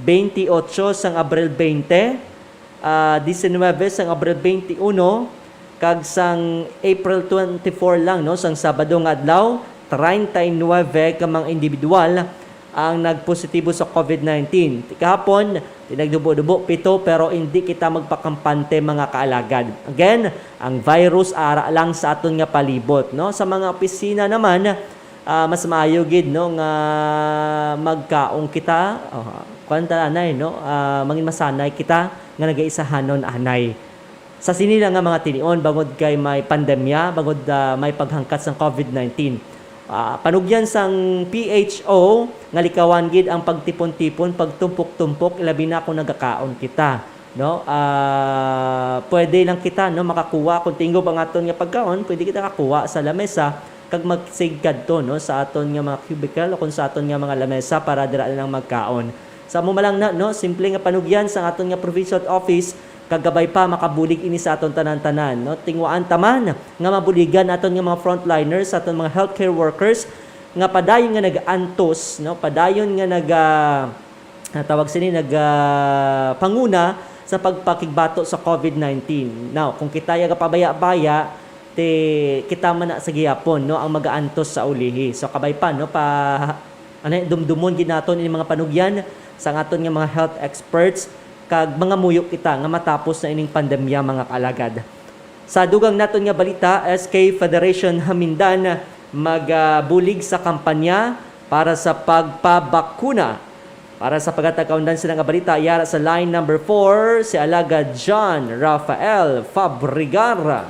28 sang Abril 20, 19 sang Abril 21, kag sang April 24 lang, no, sang Sabado nga adlaw 39 ka mga individual ang nagpositibo sa COVID-19. Kahapon, tinagdubo-dubo 7 pero hindi kita magpakampante mga kaalagad. Again, ang virus ara lang sa aton nga palibot, no. Sa mga opisina naman, mas maayo gid, no, nga magkaong kita, kwanta anay, no, mangin masanay kita nga nagaisahanon anay. Sa sinila nga mga tinion bangod kay may pandemya, bangod may paghangkat sa COVID-19. Panugyan sang PHO nga likawan gid ang pagtipon-tipon, pagtumpok-tumpok labi na kung nagakaon kita, no. Pwede lang kita, no, makakuha kung tingog ang aton nga pagkaon, pwede kita kakuha sa lamesa kag magsigad to, no, sa aton nga mga cubicle o kung sa aton nga mga lamesa para dira lang magkaon. Sa mo malang na, no, simple nga panugyan sa aton nga provincial office kagabay pa makabulig ini sa aton tanan-tanan, no. Tingwaan taman nga mabuligan aton nga mga frontliners, aton mga healthcare workers nga padayon nga nag-antos, no, padayon nga tawag sini panguna sa pagpakigbato sa COVID-19. Now, kung kita yaga pabaya-baya kita man na sa gihapon, no, ang mag-aantos sa ulihi. So kabay pa, no, dumdumon ginaton ini mga panugyan sa aton nga mga health experts kag mga muyok kita nga matapos na ining pandemya mga kaalagad. Sa dugang naton nga balita, SK Federation Hamindan magbulig sa kampanya para sa pagpabakuna. Para sa pagkatakaundan sila nga balita, yara sa line number 4 si Alagad John Rafael Fabrigar.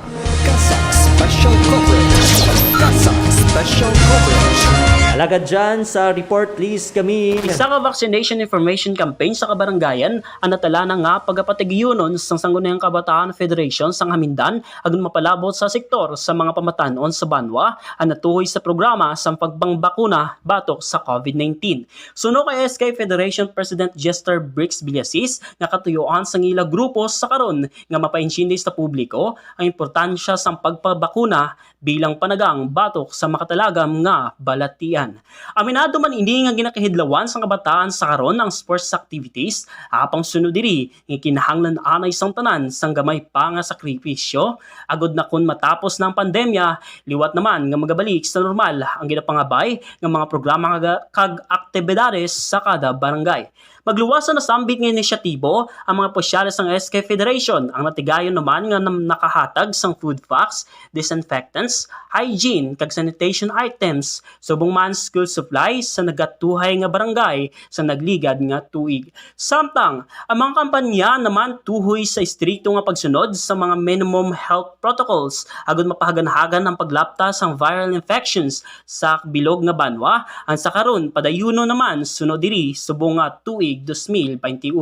Special coverage. Kasa Special coverage. Alagad dyan sa report, please kami. Isa ka vaccination information campaign sa kabarangayan ang natala na nga pagapatigyunon sa Sangguniang Kabataan Federation sa Hamindan agon mapalabot sa sektor sa mga pamatanon sa Banwa ang natuhoy sa programa sa pagbangbakuna batok sa COVID-19. Suno kay SK Federation President Jester Briggs Villasis nga katuyuan sa ngila grupo sa karon nga mapainsyindi sa publiko ang importansya sa pagpabakuna bilang panagang batok sa makatalagam nga balatian. Aminado man ini nga ginakahidlawan sa kabataan sa karon ng sports activities apang sunod diri nga kinahanglan anay sang tanan sang gamay pa nga sakripisyo agod na kun matapos ng pandemya liwat naman nga magabalik sa normal ang ginapangabay nga mga programa kag aktibidades sa kada barangay. Magluwasan na sambit ng inisyatibo ang mga posyalis ng SK Federation ang natigayon naman nga nakahatag sang food packs, disinfectants, hygiene kag sanitation items subong man school supplies sa nagatuhay nga barangay sa nagligad nga tuig. Samtang ang mga kampanya naman tuhoy sa istrikto nga pagsunod sa mga minimum health protocols agud mapahaganhagan ang paglapta sang viral infections sa bilog nga banwa ang sa karon padayuno naman sunod diri subong nga tuig 2021.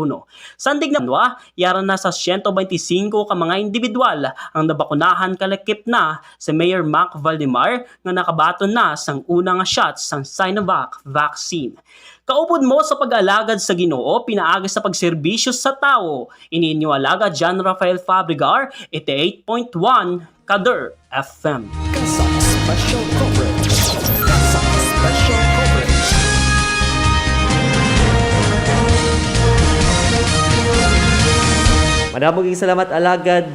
Sandig na banwa, yara na sa 125 ka mga individual ang nabakunahan kalakip na si Mayor Mac Valdemar nga nakabaton na sang una nga shots sang Sinovac vaccine. Kaupod mo sa pag-alagad sa Ginoo, pinaagi sa pagserbisyo sa tao. Ininyo alagad John Rafael Fabrigar, 88.1 Kader FM. Kasa Special coverage. Kasa Special coverage. Maraming salamat alagad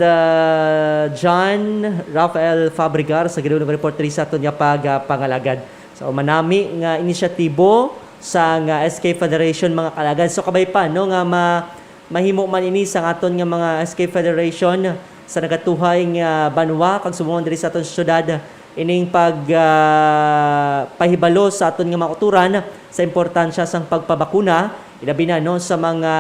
John Rafael Fabrigar sa ginoong report sa aton nga pangalagad. So manami nga inisyatibo sa nga SK Federation mga kalagad. So kabay pa no nga mahimo man ini sa aton nga mga SK Federation sa nagatuhay nga banwa kag sumong diri sa aton syudad ining pahibalo sa aton nga mga uturan sa importansya sang pagpabakuna ilabi na no sa mga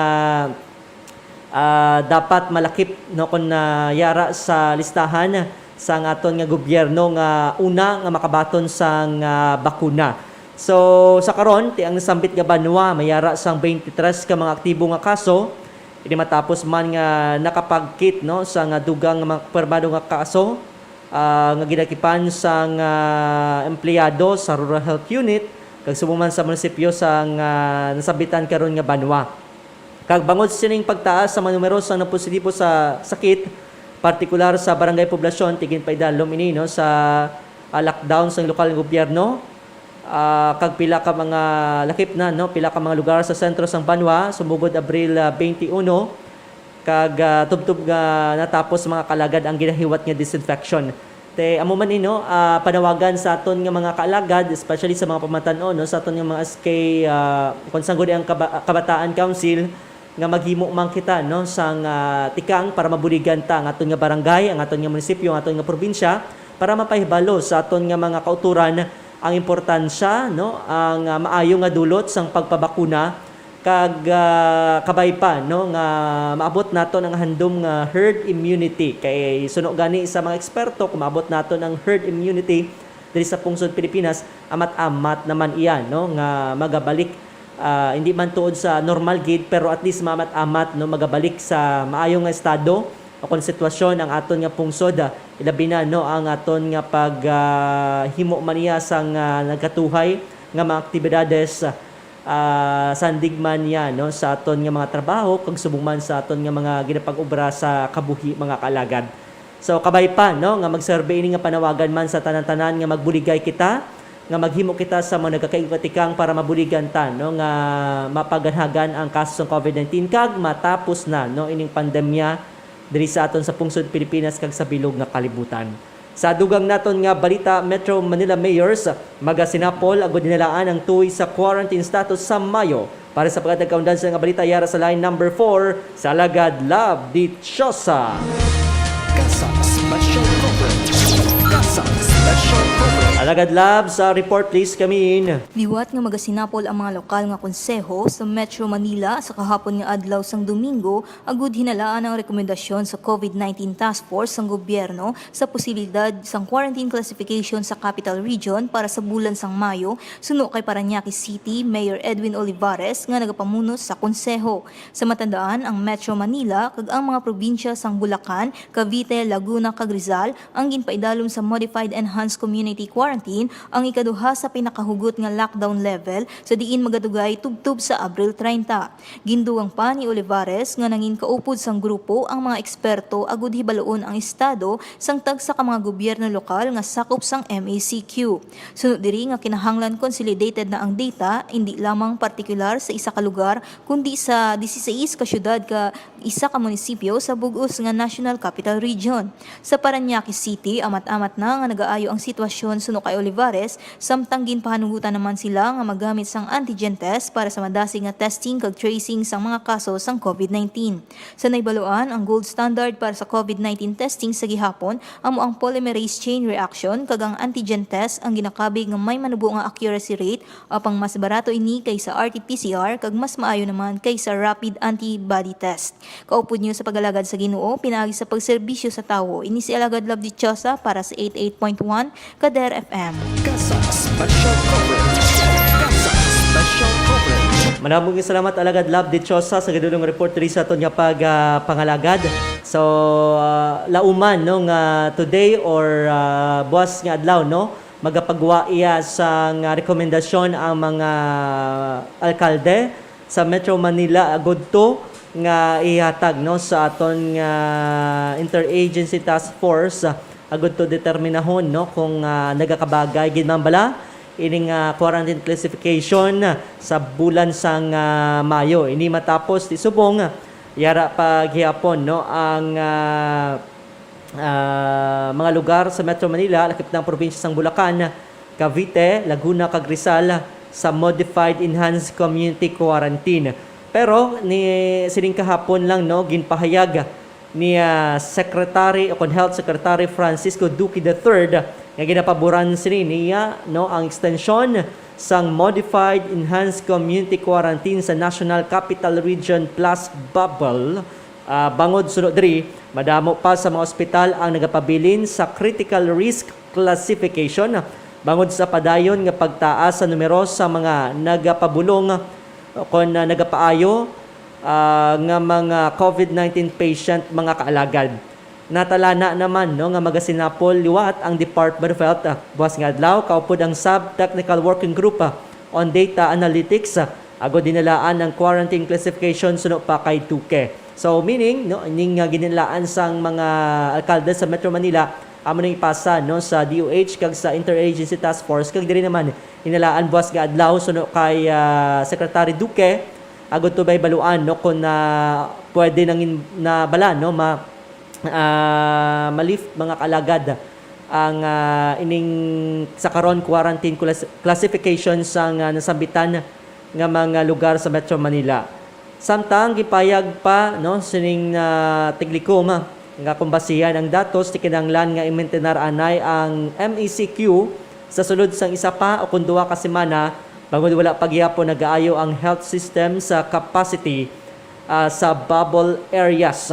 dapat malakip no kun yara sa listahan sa aton nga gobyerno nga una nga makabaton sang bakuna. So sa karon ti ang nasambit nga banwa mayara sang 23 ka mga aktibo nga kaso ini matapos man nga nakapagkit no sa nga dugang nga mga permado nga kaso nga ginakipan sang empleyado sa Rural Health Unit kag subong man sa munisipyo sang nasabitan karon nga Banwa. Kag bangod sining pagtaas sa mga numero sang napositibo sa sakit, partikular sa barangay poblasyon tigin paidalom ini no sa lockdown sa lokal nga gobyerno. Kag pila ka mga lakip na no, pila ka mga lugar sa sentro sang Banwa sumugod Abril 21 kag tubtub nga natapos mga kalagad ang ginahiwat nga disinfection. Te amo man ino panawagan sa aton nga mga kaalagad, especially sa mga pamatan-on no, sa aton nga mga SK kung sanggol ang Kabataan Council nga maghimo man kita no sang tikang para mabuligan ta ang aton nga barangay, ang aton nga munisipyo, ang aton nga probinsya para mapahibalo sa aton nga mga kauturan ang importansya no ang maayo nga dulot sang pagpabakuna kag kabay pa no nga maabot naton ang handom nga herd immunity. Kay suno gani sa mga eksperto kung maabot naton ang herd immunity diri sa pungsod Pilipinas, amat-amat naman iyan no nga magabalik hindi man tuod sa normal gid pero at least mamat-amat no magabalik sa maayo nga estado o kon sitwasyon ang aton nga pungsod. Ilabi na no ang aton nga himo maniya sang nagkatuhay nga mga aktibidades sandigman yan no sa aton nga mga trabaho kag subong man sa aton nga mga ginapag-obra sa kabuhi mga kaalagad. So kabay pa no nga mag-survey ini nga panawagan man sa tanan-tanan nga magbuligay kita, nga maghimo kita sa mga nagkakaigbatikang para mabuligan ta no nga mapaganhagan ang kaso sa COVID-19 kag matapos na no ining pandemya diri sa aton sa pungsod Pilipinas kag sa bilog nga kalibutan. Sa dugang naton nga balita, Metro Manila Mayors magasinapol agud nilaan ang tuig sa quarantine status sa Mayo. Para sa pagkatagkaundan sa nga balita, yara sa line number 4 sa Alagad Love Dichosa. Kasang Special Coverage. Kasang Special Coverage. Alagad Love, sa report please kami in. Liwat nga magasinapol ang mga lokal nga konseho sa Metro Manila sa kahapon nga adlaw sang Domingo agud hinalaan ang rekomendasyon sa COVID-19 Task Force sang gobyerno sa posibilidad sang quarantine classification sa Capital Region para sa bulan sang Mayo suno kay Parañaque City Mayor Edwin Olivares nga nagapamuno sa konseho. Sa matandaan, ang Metro Manila kag ang mga probinsya sang Bulacan, Cavite, Laguna kag Rizal ang ginpaidalom sa Modified Enhanced Community Quarantine ang ikaduha sa pinakahugot nga lockdown level sa diin magadugay tubtub sa Abril 30. Gindugang pa ni Olivares nga nangin kaupod sang grupo ang mga eksperto agud hibaloon ang estado sang tagsa ka mga gobyerno lokal nga sakop sang MACQ. Sunod diri nga kinahanglan consolidated na ang data hindi lamang partikular sa isa ka lugar kundi sa 16 ka syudad ka isa ka munisipyo sa bug-os nga National Capital Region. Sa Parañaque City, amat-amat na nga nagaayo ang sitwasyon suno kay Olivares, samtang ginpahanugutan naman sila nga magamit sang antigen test para sa madasig nga testing kag tracing sang mga kaso sang COVID-19. Sa naibaluan, ang gold standard para sa COVID-19 testing sa gihapon amo ang polymerase chain reaction kag ang antigen test ang ginakabig nga may manubo nga accuracy rate apang mas barato ini kaysa RT-PCR kag mas maayo naman kaysa rapid antibody test. Kaupod niyo sa pag-alagad sa Ginoo, pinaagi sa pagserbisyo sa tawo. Ini si Alagad Love Dichosa para sa 88.1 Kader FM. Kasang Special Coverage. Kasang Special Coverage. Manabong salamat Alagad Love Dichosa sa gadulong report diri sa aton nga pangalagad. So lauman no nga today or buwas nga adlaw no magapagwa iya sang rekomendasyon ang mga alkalde sa Metro Manila agud to nga ihatag no sa aton nga interagency task force agud to determinahon no kung nagakabagay gid man bala ining quarantine classification sa bulan sang Mayo. Ini matapos ti subong yara paghihapon no ang mga lugar sa Metro Manila lakip ng probinsya sang Bulacan, Cavite, Laguna kag Rizal sa Modified Enhanced Community Quarantine. Pero ni sining kahapon lang no ginpahayag ni Secretary o Health Secretary Francisco Duque III nga ginapaboran niya no ang extension sang Modified Enhanced Community Quarantine sa National Capital Region Plus Bubble. Bangod sunod diri, madamo pa sa mga ospital ang nagapabilin sa critical risk classification bangod sa padayon nga pagtaas sa numero sa mga nagapabulong kon nagapaayo nga mga COVID-19 patient mga kaalagad. Natalana naman no nga magasinapol liwat ang Department of Health buwas nga adlaw kaupod ang Sub-Technical Working Group on data analytics agod dinalaan ang quarantine classification suno pa kay Duque. So meaning no ining ginilaan sang mga alkalde sa Metro Manila amo nang ipasa no sa DOH kag sa Interagency Task Force kag diri naman inalaan buwas nga adlaw suno kay Secretary Duque agod to bay baluan no kun pwede nang nabala no malift mga kalagad ang ining sa karon quarantine classification sang nasambitan nga mga lugar sa Metro Manila. Samtang gipayag pa no sining tiglikom nga kumbasihan ang datos ti kinahanglan nga i-maintain anay ang MECQ sa sulod sang isa pa o kun duha ka semana bangod wala pagyapon nagaayo ang health system sa capacity sa bubble areas.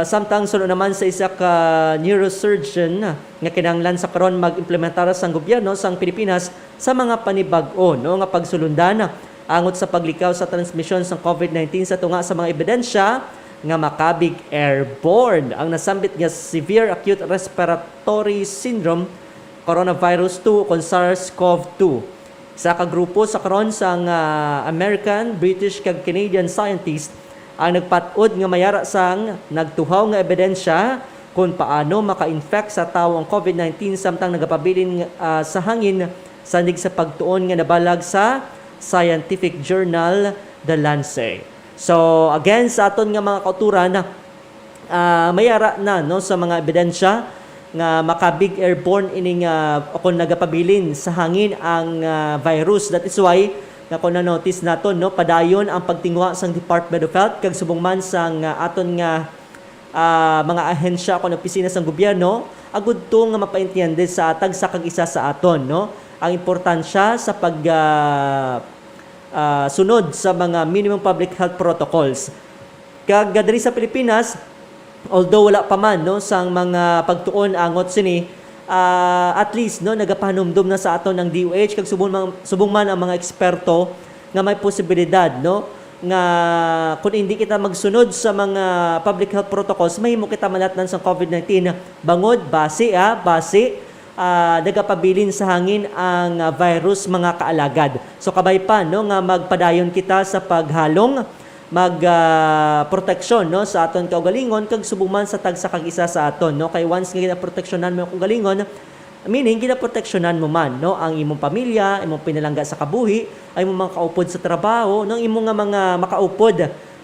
Samtang sunod naman sa isa ka neurosurgeon nga kinahanglan sa karon mag-implementar sang gobyerno sang Pilipinas sa mga panibag-o no nga pagsulundan angot sa paglikaw sa transmisyon sa COVID-19 sa tunga sa mga ebidensya nga makabig airborne ang nasambit nga severe acute respiratory syndrome coronavirus 2 kon SARS-CoV-2 sa kagrupo sa karon sang American, British kag Canadian scientists ang nagpat-od nga mayara sang nagtuhaw nga ebidensya kung paano maka-infect sa tawo ang COVID-19 samtang nagapabilin sa hangin sandig sa pagtuon nga nabalag sa scientific journal The Lancet. So again sa aton nga mga kauturan mayara na no sa mga ebidensya nga makabig airborne ining kung nagapabilin sa hangin ang virus. That is why nga kung na-notice naton no padayon ang pagtingwa sang Department of Health kag subong man sang aton nga mga ahensya kung opisina sang gobyerno agud to nga mapaintiende sa atag sa kag isa sa aton no ang importansya sa pag sunod sa mga minimum public health protocols. Kag diri sa Pilipinas, although wala pa man no sang mga pagtuon angot sini, at least no nagapahanumdum na sa aton ng DOH kag subong man ang mga eksperto nga may posibilidad no nga kung hindi kita magsunod sa mga public health protocols mahimo kita malatnan sa COVID-19 bangod base nagapabilin sa hangin ang virus mga kaalagad. So kabay pa no nga magpadayon kita sa paghalong proteksyon no sa aton kaugalingon kag subuman sa tagsa kag isa sa aton no kay once nga ginaproteksyonan mo ang kaugalingon meaning ginaproteksyonan mo man no ang imong pamilya, imong pinalangga sa kabuhi, ay imong mga kaupod sa trabaho, no imong nga mga makaupod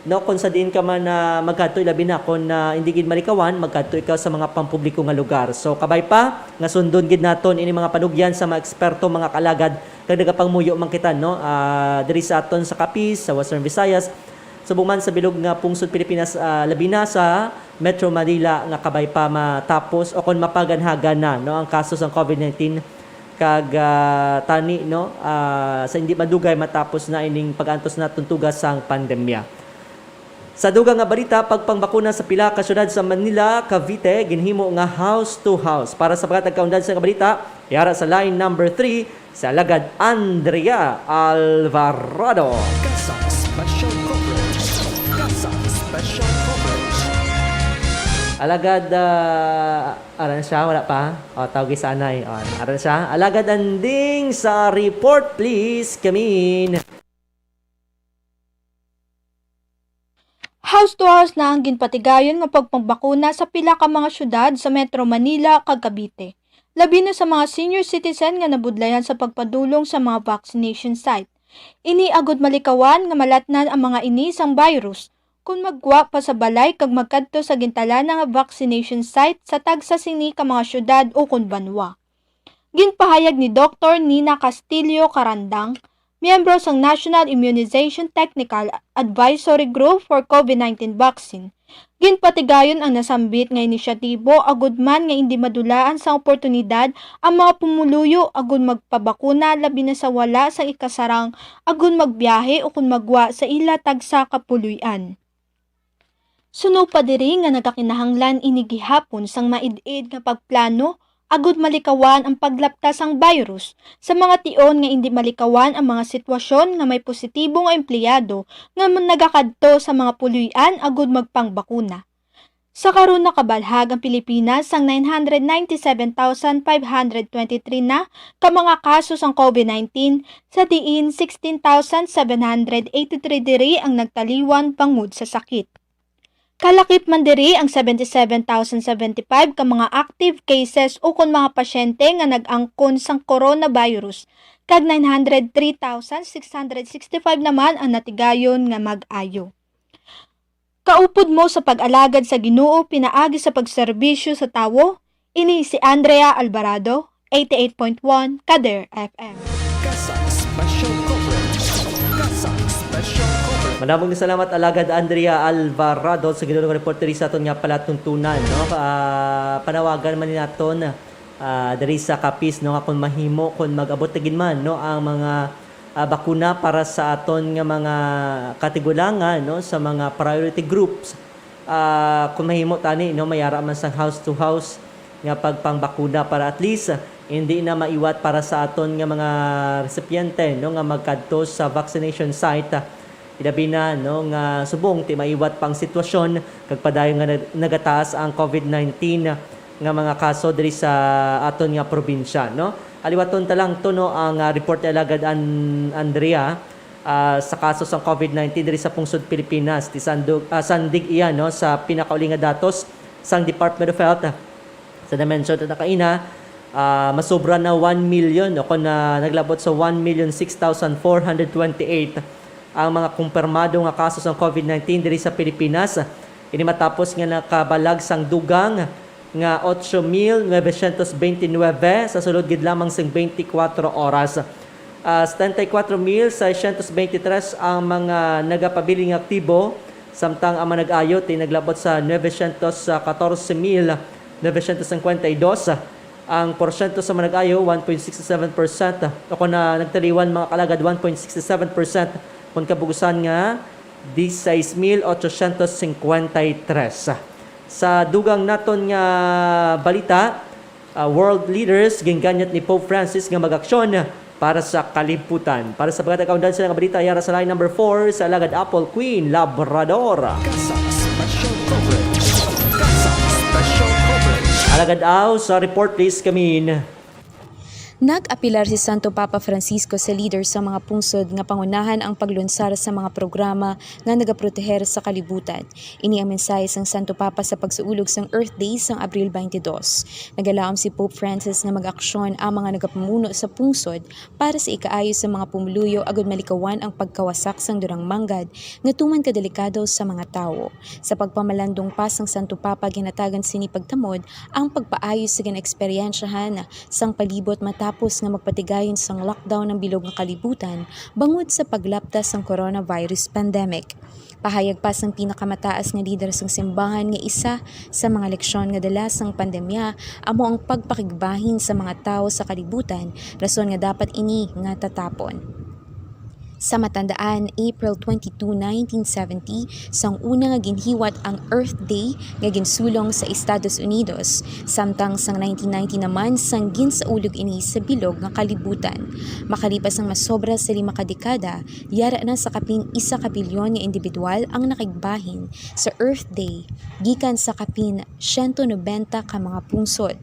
no kung sa diin ka man magkadto labi na kung hindi gid malikawan magkadto ikaw sa mga pampubliko nga lugar. So kabay pa nga sundon gid naton ini mga panugyan sa mga eksperto mga kalagad kag nagapangmuyo man kita no diri sa aton sa Capiz sa Western Visayas subong man sa bilog nga pungsod Pilipinas labi na sa Metro Manila nga kabay pa matapos o kung mapaganhagan na no ang kaso sa COVID-19 kag tani no sa hindi madugay matapos na ining pag-antos na tuntugas sang pandemya. Sa dugang nga balita, pagpangbakuna sa pila ka syudad sa Manila, Cavite, ginhimo nga house to house. Para sa pagkatagkaundan sa balita, yara sa line number 3 sa Alagad Andrea Alvarado. Kasa Special Coverage. Kasa Special Coverage. Alagad, aran siya, wala pa? O, tawag sanay. Aran siya. Alagad anding sa report, please. Kamin. House to house na ang ginpatigayon nga pagpangbakuna sa pila ka mga syudad sa Metro Manila kag Cavite. Labi na sa mga senior citizen nga nabudlayan sa pagpadulong sa mga vaccination site. Ini agud malikawan nga malatnan ang mga ini sang virus kung magwa pa sa balay kag magkadto sa gintalan nga vaccination site sa tagsa sini ka mga syudad o kun banwa. Ginpahayag ni Dr. Nina Castillo Carandang, miyembro sang National Immunization Technical Advisory Group for COVID-19 Vaccine. Ginpatigayon ang nasambit nga inisyatibo agud man nga hindi madulaan sa oportunidad ang mga pumuluyo agud magpabakuna labi na sa wala sa ikasarang agud magbiyahe o kung magwa sa ila tagsa kapuluyan. Suno pa diri nga nagakinahanglan ini gihapon sang maid-id nga pagplano agud malikawan ang paglaptas ang virus sa mga tion nga hindi malikawan ang mga sitwasyon nga may positibo nga empleyado nga nagakadto sa mga puluyan agud magpangbakuna. Sa karon nakabalhag ang Pilipinas ang 997,523 na ka mga kaso sang COVID-19 sa diin 16,783 diri ang nagtaliwan bangod sa sakit. Kalakip man diri ang 77,075 ka mga active cases o kon mga pasyente nga nag-angkon sang coronavirus kag 903,665 naman ang natigayon nga mag-ayo. Kaupod mo sa pag-alagad sa Ginoo pinaagi sa pagserbisyo sa tawo, ini si Andrea Alvarado, 88.1 Kader FM. Kasak Special Coverage. Kasak Special Coverage. Maraming salamat alagad Andrea Alvarado sa ginulong reporteri sa aton nga palatuntunan, no? Panawagan man ni naton diri sa kapis, no, nga kun mahimo kun mag-abot tigin man, no, ang mga bakuna para sa aton nga mga katigulangan, no, sa mga priority groups. Kung mahimo tani, no, mayara man sa house to house nga pagpangbakuna para at least hindi na maiwat para sa aton nga mga recipiente, no, nga magkadto sa vaccination site. Ilabi na, no, nga subong ti maiwat pang sitwasyon kag padayon nga nagataas ang COVID-19 nga mga kaso diri sa aton nga probinsya, no. Aliwaton talang tuno ang report ni alagad Andrea sa kaso sa COVID-19 diri sa pungsod Pilipinas. Ti sandig iyan, no, sa pinakauli nga datos sang Department of Health. Sa dimension na kaina, masobra na 1 million, o kung naglabot sa 1,06,428 ang mga kumpirmado nga kaso sa COVID-19 diri sa Pilipinas. Ini matapos nga nakabalag sang dugang nga 8,929 sa sulod gid lamang sing 24 oras. 74,623 ang mga nagapabiling aktibo, samtang ang mga nag-ayo ti naglabot sa 914,952. Ang porsyento sa mga nag-ayo 1.67%, o kung nagtaliwan mga kalagad 1.67%, kung kabugusan nga 16,853. Sa dugang naton nga balita, world leaders ginganyat ni Pope Francis nga mag-aksyon para sa kalibutan. Para sa pagkatag kaundan sila nga balita, yara sa line number 4 sa alagad Apple Queen Labrador. Kasak Special Coverage. Kasak Special Coverage. Alagad Aw, sa report please kamin. Nag-apilar si Santo Papa Francisco sa leader sa mga pungsod nga pangunahan ang paglunsar sa mga programa nga nagaproteher sa kalibutan. Ini ang mensahe sang Santo Papa sa pagsuulog sang Earth Day sang Abril 22. Nagalaom si Pope Francis nga mag-aksyon ang mga nagapamuno sa pungsod para sa ikaayos sa mga pumuluyo agud malikawan ang pagkawasak sang durang manggad nga tuman kadelikado sa mga tawo. Sa pagpamalandong pa sang Santo Papa ginatagan sini pagtamod ang pagpaayos sa gina-eksperyensyahan sang palibot matapos nga magpatigayon sang lockdown ng bilog nga kalibutan bangod sa paglaptas sang coronavirus pandemic. Pahayag pa sang pinakamataas nga lider sang simbahan nga isa sa mga leksyon nga dala sang pandemya amo ang pagpakigbahin sa mga tao sa kalibutan, rason nga dapat ini nga tatapon. Sa matandaan, April 22, 1970, sang una nga ginhiwat ang Earth Day nga ginsulong sa Estados Unidos, samtang sang 1990 naman sang ginsaulog ini sa bilog nga kalibutan. Makalipas ang masobra sa 5 kadekada, yara na sa kapin 1 kabilyon nga individual ang nakigbahin sa Earth Day, gikan sa kapin 190 ka mga pungsod.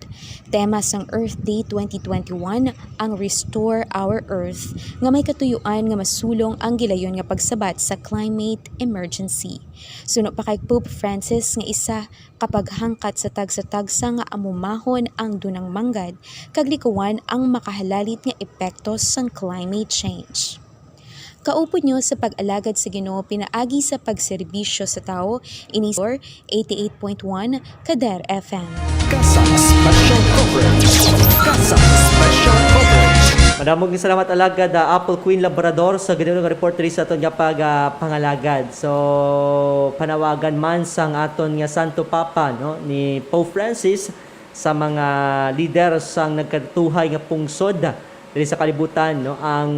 Tema sang Earth Day 2021 ang Restore Our Earth, nga may katuyuan nga masulong ang gilayon nga pagsabat sa climate emergency. Suno pa kay Pope Francis nga isa kapag hangkat sa tagsa-tagsa nga amumahon ang dunang manggad kag likuwan ang makahalalit nga epekto sang climate change. Kaupod nyo sa pag-alagad sa Ginoo pinaagi sa pagserbisyo sa tao, ini 88.1 Kader FM. Kasak Special Coverage. Kasak Special Coverage. Madamog salamat alagad Apple Queen Labrador sa ginulong reporteri sa aton nga pangalagad. So panawagan man sang aton nga Santo Papa, no, ni Pope Francis sa mga leader sang nagkatuhay nga pungsod diri sa kalibutan, no, ang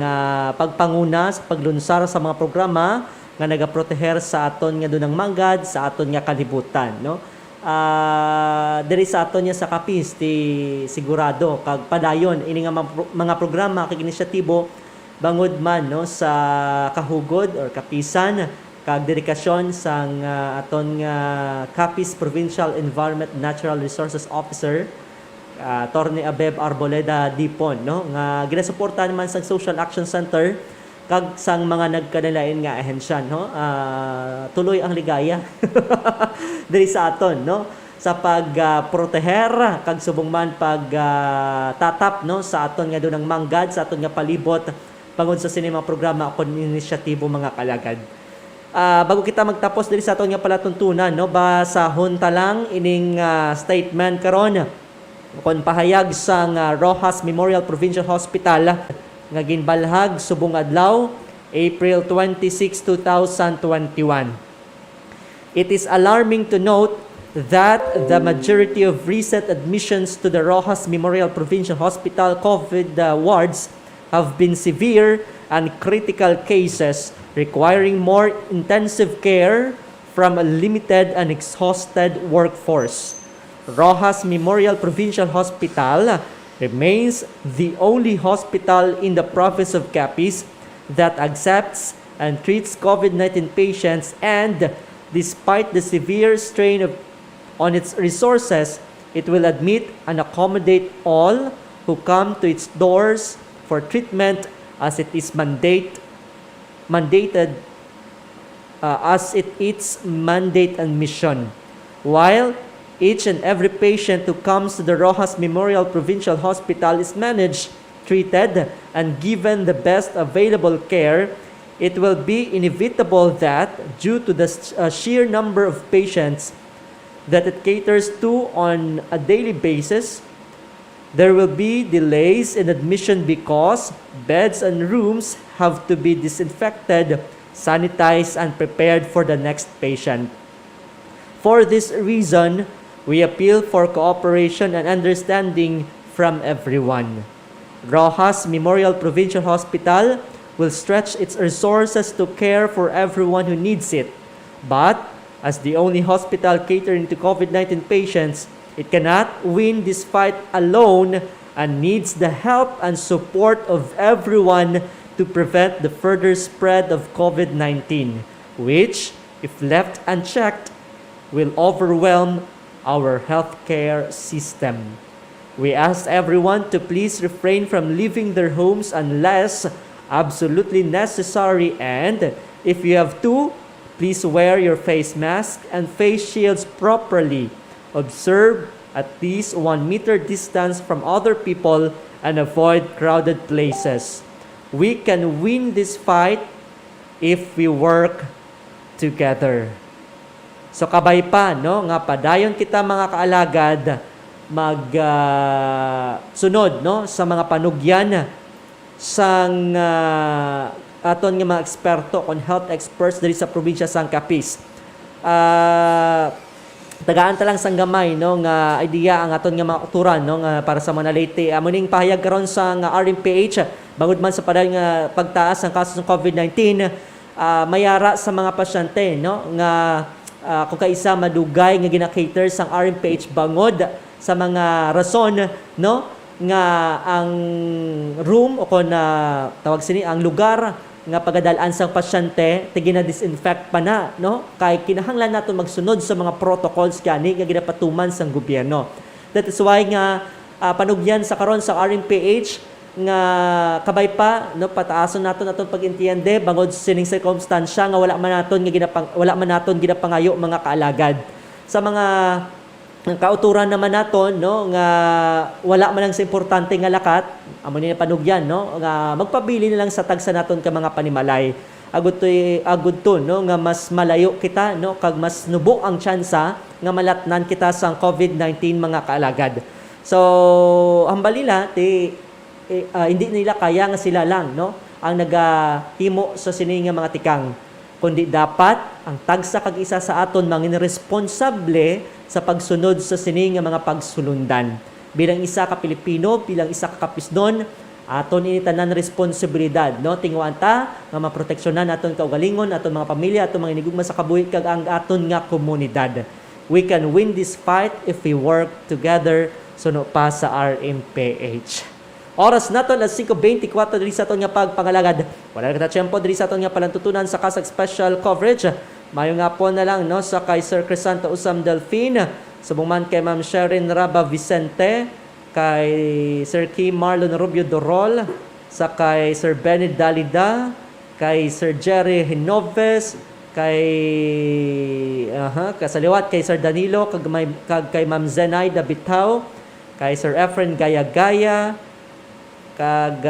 pagpanguna sa paglunsar sa mga programa nga nagaproteher sa aton nga dunang manggad sa aton nga kalibutan, no. Diri sa aton niya sa kapis ti sigurado kag padayon ini nga mga programa kag inisyatibo bangod man, no, sa kahugod or kapisan kag dedikasyon sang aton nga Capiz Provincial Environment Natural Resources Officer Torne Abeb Arboleda Dipon, no, nga ginasuportahan naman sa Social Action Center kag sang mga nagkanalain nga ahensya, no. Tuloy ang ligaya diri sa aton, no, sa pag kag subong man pag tatap, no, sa aton nga dunang manggad sa aton nga palibot bangod sa sinima programa kon inisyatibo mga kalagad. Bago kita magtapos diri sa aton nga palatuntunan, no, basahon ta lang ining statement karon kon pahayag sang Rojas Memorial Provincial Hospital nga ginbalhag subong adlaw April 26, 2021. It is alarming to note that the majority of recent admissions to the Rojas Memorial Provincial Hospital COVID wards have been severe and critical cases requiring more intensive care from a limited and exhausted workforce. Rojas Memorial Provincial Hospital remains the only hospital in the province of Capiz that accepts and treats COVID-19 patients, and despite the severe strain on its resources, it will admit and accommodate all who come to its doors for treatment as it is mandated as its mandate and mission. While each and every patient who comes to the Rojas Memorial Provincial Hospital is managed, treated, and given the best available care, it will be inevitable that due to the sheer number of patients that it caters to on a daily basis, there will be delays in admission because beds and rooms have to be disinfected, sanitized, and prepared for the next patient. For this reason, we appeal for cooperation and understanding from everyone. Rojas Memorial Provincial Hospital will stretch its resources to care for everyone who needs it. But, as the only hospital catering to COVID-19 patients, it cannot win this fight alone and needs the help and support of everyone to prevent the further spread of COVID-19, which, if left unchecked, will overwhelm our healthcare system. We ask everyone to please refrain from leaving their homes unless absolutely necessary, and if you have to, please wear your face mask and face shields properly. Observe at least 1 meter distance from other people and avoid crowded places. We can win this fight if we work together. So kabay pa, no, nga padayon kita mga kaalagad sunod, no, sa mga panugyan sang aton nga mga eksperto kon health experts diri sa probinsya sang Capiz. Tagaan ta lang sang gamay, no, nga idea ang aton nga mga uturan, no, nga para sa Manalete. Muning pahayag karon sa RMPH bangod man sa padayon nga pagtaas ng kaso ng COVID-19, mayara sa mga pasyente, no, nga kung kaisa madugay nga gina-cater sang RMPH bangod sa mga rason, no, nga ang room o kon tawag sini ang lugar nga pagadalaan sang pasyente tigina disinfect pa na, no, kay kinahanglan naton magsunod sa mga protocols gani nga ginapatuman sang gobyerno. That is why nga panugyan sa karon sa RMPH nga kabay pa, no, pataason naton aton pag-intiyende bangod sining circumstansya nga wala man naton ginapangayo mga kaalagad sa mga kauturan naman naton, no, nga wala man lang sa importante nga lakat amo ni panugyan, no, nga magpabili na lang sa tagsa naton ka mga panimalay agud to, no, nga mas malayo kita, no, kag mas nubo ang tsansa nga malatnan kita sa COVID-19 mga kaalagad. So hambalila hindi nila kaya nga sila lang, no, ang nagahimo sa sini nga mga tikang, kundi dapat ang tagsa kag isa sa aton mangin responsable sa pagsunod sa sini nga mga pagsulundan. Bilang isa ka Pilipino, bilang isa ka Kapisnon, aton ini tanan responsibilidad, no, tinguan ta nga maproteksyonan aton kaugalingon, aton mga pamilya, aton mga inigugma sa kabuhi kag ang aton nga komunidad. We can win this fight if we work together, suno pa sa RMPH. Oras naton as 5:24 diri sa aton nga pagpangalagad. Wala na kita tiyempo diri sa aton nga palantutunan sa Kasag Special Coverage. Mayo nga po na lang no sa kay Sir Crisanto Usam Delfin, subong man kay Ma'am Sherin Raba Vicente, kay Sir Kim Marlon Rubio Dorol, sa kay Sir Benny Dalida, kay Sir Jerry Hinoves, kay kasaliwat kay Sir Danilo, kag kay Ma'am Zenaida Bitaw, kay Sir Efren Gaya-Gaya, kag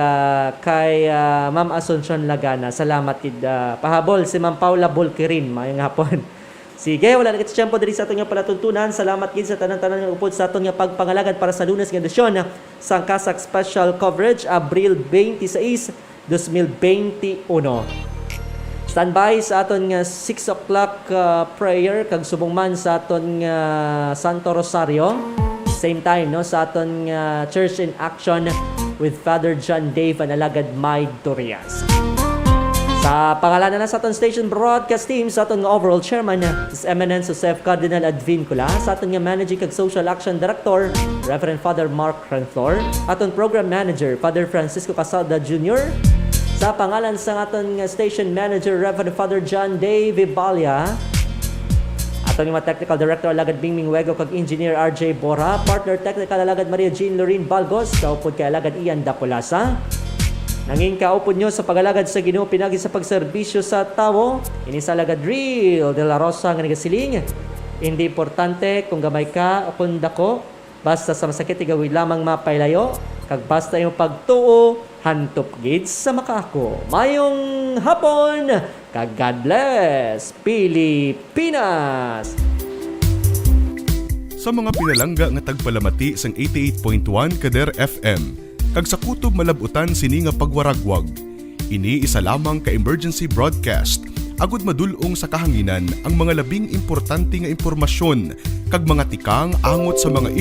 kay Ma'am Asuncion Lagana. Salamat kid pahabol si Ma'am Paula Bulkirin. Mayong hapon. Sige, wala na kita tiyempo diri sa aton nga palatuntunan. Salamat gid sa tanan-tanan nga upod sa aton nga pagpangalagad para sa Lunes nga edisyon sa Kasag Special Coverage Abril 26, 2021. Standby sa aton nga 6 o'clock prayer kag subong man sa aton nga Santo Rosario. Same time no sa aton nga Church in Action with Father John Dave and Alagad May Dorias. Sa pangalanan na sa aton station broadcast team, sa aton nga overall chairman, His Eminence Joseph Cardinal Advincula, sa aton nga managing kag social action director, Reverend Father Mark Renflor, aton program manager, Father Francisco Casalda Jr., sa pangalan sa aton nga station manager, Reverend Father John Dave Ibalia, aton nga technical director Alagad Bingming Wego kag engineer RJ Bora, partner technical Alagad Maria Jean Lorene Balgos, kaupod kay Alagad Ian Dakulasa. Nanging kaupod nyo sa pagalagad sa Ginoo pinagi sa pagserbisyo sa tawo, ini sa Alagad Real de la Rosa nga nagasiling. Hindi importante kung gamay ka o kung dako, basta sa masakit igawid lamang mapailayo, kag basta yung pagtuo, hantop gid sa makaako. Mayong hapon, kag God bless, Pilipinas! Sa mga pinalangga nga tagpalamati sang 88.1 Kader FM, kag sa kutob malabutan sini nga pagwaragwag. Ini isa lamang ka emergency broadcast agud madulong sa kahanginan ang mga labing importante nga impormasyon kag mga tikang angot sa mga